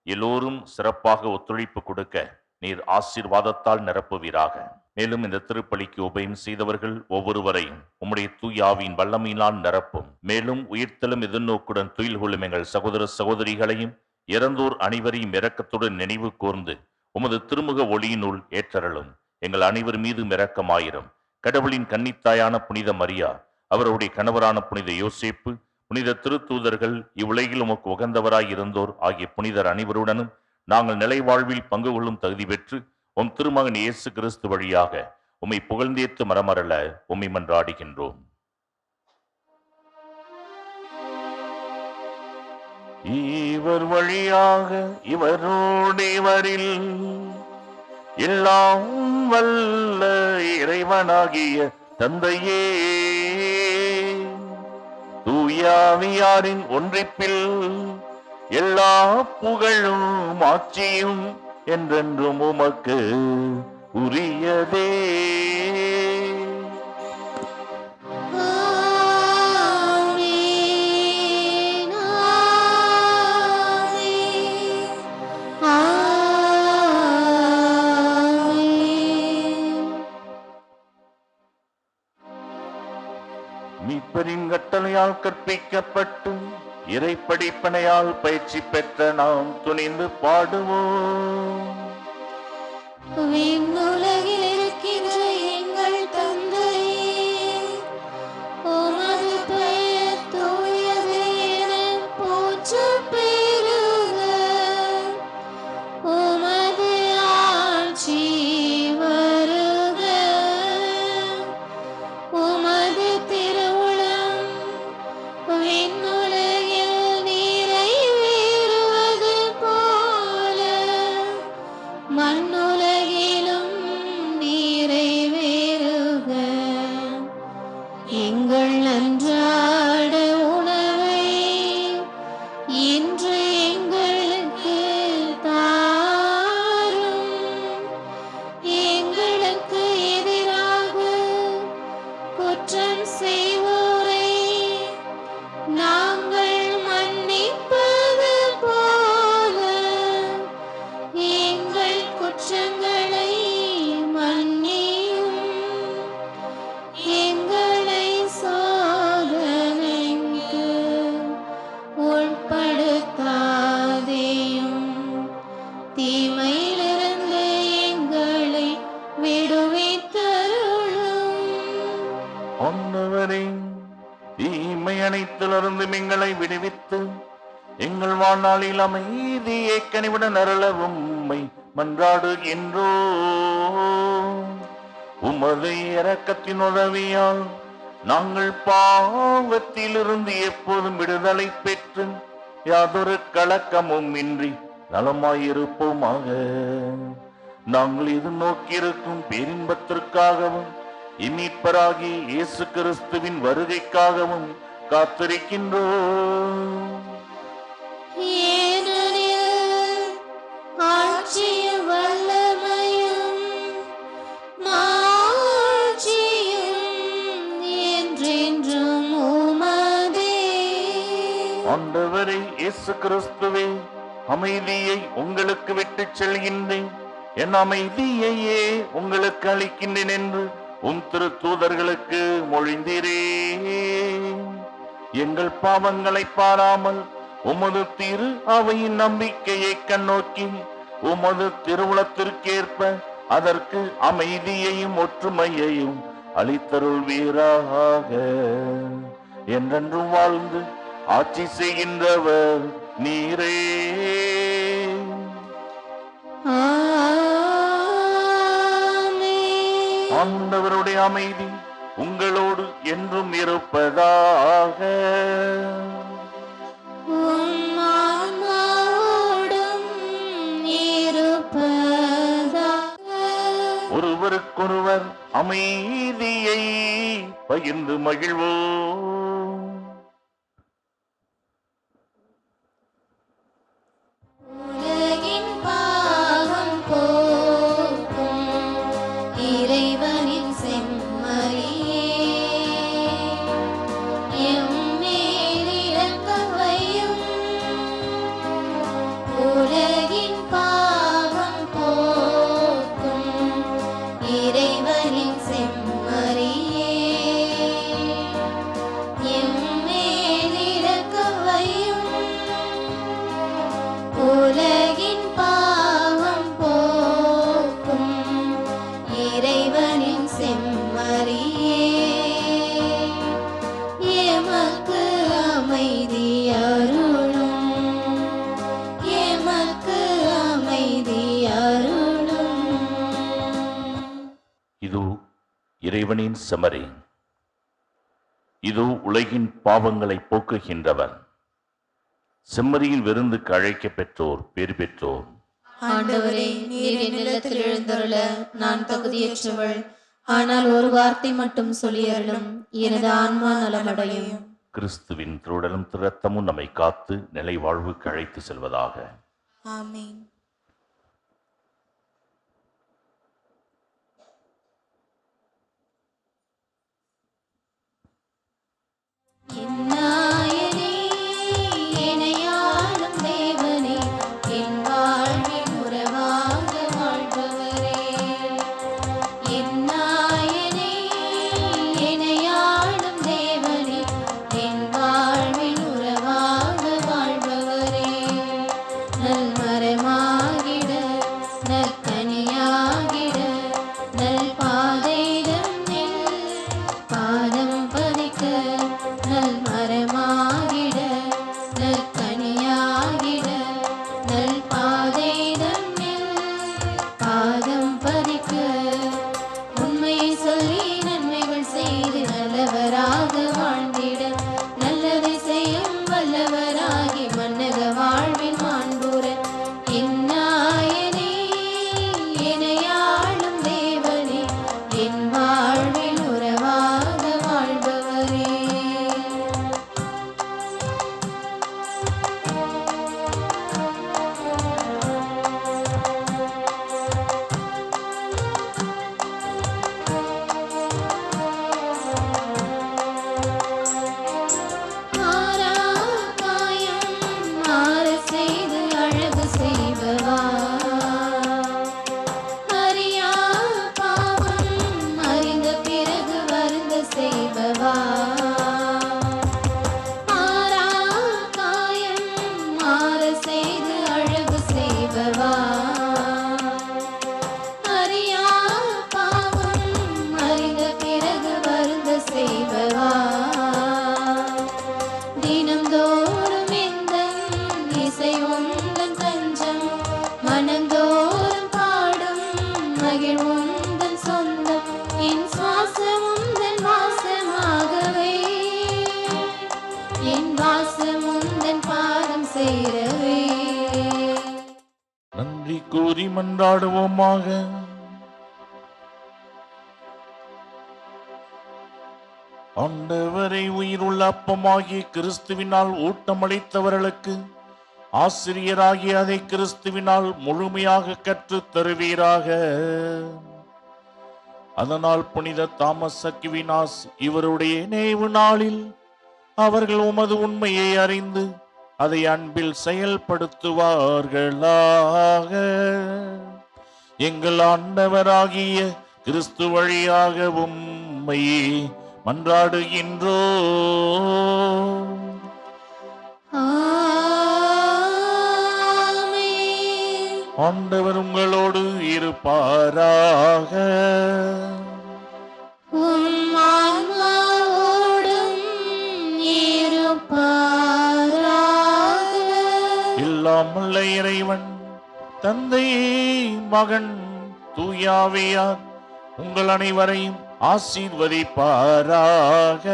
எல்லோரும் சிறப்பாக ஒத்துழைப்பு கொடுக்க நீர் ஆசீர்வாதத்தால் நிரப்புவீராக. மேலும் இந்த திருப்பலிக்கு உபயம் செய்தவர்கள் ஒவ்வொருவரையும் உம்முடைய தூய ஆவியின் வல்லமையினால் நிரப்பும். மேலும் உயிர்த்தலும் எதிர்நோக்குடன் துயில் கொள்ளும் எங்கள் சகோதர சகோதரிகளையும் இறந்தோர் அனைவரையும் இரக்கத்துடன் நினைவு கூர்ந்து உமது திருமுக ஒளியினுள் ஏற்றருளும். எங்கள் அனைவர் மீதும் இரக்கமாயிரும். கடவுளின் கன்னித்தாயான புனித மரியா, அவருடைய கணவரான புனித யோசேப்பு, புனித திருத்தூதர்கள், இவ்வுலகில் உமக்கு உகந்தவராய் இருந்தோர் ஆகிய புனிதர் அனைவருடனும் நாங்கள் நிலை வாழ்வில் பங்கு கொள்ளும் தகுதி பெற்று உம் திருமகன் இயேசு கிறிஸ்து வழியாக உம்மை புகழ்ந்தேத்து மரமரல உம்மை மன்றாடுகின்றோம். இவர் வழியாக இவரோடு இவரில் எல்லாம் வல்ல இறைவனாகிய தந்தையே, தூயாவியாரின் ஒன்றிப்பில் எல்லா புகழும் ஆட்சியும் என்றென்றும் உமக்கு உரியதே. மீட்பரின் கட்டளையால் கற்பிக்கப்பட்டு இறை படிப்பனையால் பயிற்சி பெற்ற நாம் துணிந்து பாடுவோம். விண்ணுலகில் இருக்கின்ற எங்கள் தந்தையே, உமது பெயர் தூயது என போற்றப் பெறுக. உமது ஆட்சி வருக. உமது திருவுளம் விண்ணுலகில் நிறைவேறுவது போல மண்ணுலகிலும் நிறைவேறுக. எங்கள் அன்றாட உணவை இன்று எங்களுக்கு தாரும். எங்களுக்கு எதிராக குற்றம் செய்வோரை நாங்கள் மன்னிப்பது போல எங்கள் குற்றங்களை மன்னியும். எங்களை சோதனைக்கு உட்படுத்தாதேயும், தீமையிலிருந்து எங்களை விடுவித்தருளும். ஆண்டவரே, தீமை அனைத்திலிருந்து எங்களை விடுவித்து எங்கள் வாழ்நாளில் அமைதியை கனிவுடன் அருளவும் உம்மை மன்றாடுகின்றோம். உமது இரக்கத்தின் உதவியால் நாங்கள் பாவத்திலிருந்து எப்போதும் விடுதலை பெற்று யாதொரு கலக்கமும் இன்றி நலமாயிருப்போமாக. நாங்கள் இது நோக்கியிருக்கும் பேரின்பத்திற்காகவும் இம்மீட்பராகி இயேசு கிறிஸ்துவின் வருகைக்காகவும் காத்திருக்கின்றோம். ஏனெனில் ஆட்சியும் வல்லமையும் மாட்சியும் என்றென்றும் உமதே. ஆண்டவரே இயேசு கிறிஸ்துவே, அமைதியை உங்களுக்கு விட்டுச் செல்கின்றேன், என் அமைதியையே உங்களுக்கு அளிக்கின்றேன் என்று உம் திரு தூதர்களுக்கு மொழிந்தீரே. எங்கள் பாவங்களை பாராமல் உமது திரு அவையின் நம்பிக்கையை கண்ணோக்கி உமது திருவுளத்திற்கேற்ப அதற்கு அமைதியையும் ஒற்றுமையையும் அளித்தருள்வீராக. என்றென்றும் வாழ்ந்து ஆட்சி செய்கின்றவர் நீரே. ஆண்டவருடைய அமைதி உங்களோடு என்றும் இருப்பதாக. உம் ஆன்மாவோடும் இருப்பதாக. ஒருவருக்கொருவர் அமைதியை பகிர்ந்து மகிழ்வோம். உலகின் பாவம் போக்கும் இறைவனின் செம்மறியே, எம்மேல் இரக்கமையும். உலகின் பாவம் போக்கும் இறைவனின் செம்மறியே, எம்மேல் இரக்கமையும். உலகின் பாவம் போக்கும் இறைவனின் செம்மறியே, எமக்கு அமைதி அருளும், எமக்கு அமைதி அருளும். இதோ இறைவனின் செம்மறி, இதோ உலகின் பாவங்களை போக்குகின்றவர். செம்மறியின் விருந்துக்கு அழைக்க பெற்றோர் பேறு பெற்றோர். ஆண்டவரே, நீர் என் இல்லத்தில் எழுந்தருள நான் தகுதியற்றவள். ஆனால் ஒரு வார்த்தை மட்டும் சொல்லியருளும், எனது ஆன்மா நலமடையும். கிறிஸ்துவின் திருடலும் திருரத்தமும் நம்மை காத்து நிலை வாழ்வுக்கு அழைத்து செல்வதாக. ஆமென். என் நாயனே, இணையாளும் தேவனே, என் வாழ்வின் உறவாக வாழ்பவரே. என் நாயனே, இணையாளும் தேவனே, என் வாழ்வின் உறவாக வாழ்பவரே. நல்மரமாகிட, நற்கனியாகிட, நல் பாதையிடம் நில் பாதம் பதிக்க. நல் மரமாகிட, நற்கனியாகிட, நல் பாதையிடம் நில் பாதம் பதிக்க. உண்மையை சொல்லி நன்மைகள் செய்து நல்லவராக வாழ்ந்திட, நல்லதை செய்யும் வல்லவராகி மன்னக வாழ்வின் மாண்புற. என் நாயனே, இணையாளும் தேவனே, என் வாழ்வின் உறவாக வாழ்பவரே. மாறா காயம் மாற செய்து அழகு செய்பவா, அறியா பாவம் அறிந்த பிறகு வருந்த செய்பவா. மாறா காயம் மாற செய்து அழகு செய்பவா, அறியா பாவம் அறிந்த பிறகு வருந்த செய்பவா. தினம்தோறும் எந்தன் இசை உந்தன் தஞ்சம், மனந்தோறும் பாடும் மகிழ் உந்தன் சொந்தம். என் சுவாசம் உந்தன் வாசமாகவே, என் வாசம் உந்தன் பாதம் சேரவே. நன்றி கூறி மன்றாடுவோமாக. ஆண்டவரை உயிருள்ள அப்பமாகிய கிறிஸ்துவினால் ஊட்டமளித்தவர்களுக்கு ஆசிரியராகிய அதை கிறிஸ்துவினால் முழுமையாக கற்றுத் தருவீராக. அதனால் புனித தாமஸ் அக்வினாஸ் இவருடைய நினைவு நாளில் அவர்கள் உமது உண்மையை அறிந்து அதை அன்பில் செயல்படுத்துவார்களாக. எங்கள் ஆண்டவராகிய கிறிஸ்து வழியாக உம்மையே மன்றாடுகின்றோம். ஆமென். ஆண்டவர் உங்களோடு இருப்பாராக. உம் ஆன்மாவோடும் இருப்பாராக. எல்லாம் வல்ல இறைவன் தந்தை மகன் தூயாவியார் உங்கள் அனைவரையும் ஆசீர்வதிப்பாராக.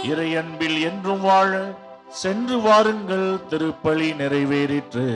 இறை அன்பில் என்றும் வாழ சென்று வாருங்கள். திருப்பலி நிறைவேறிற்று.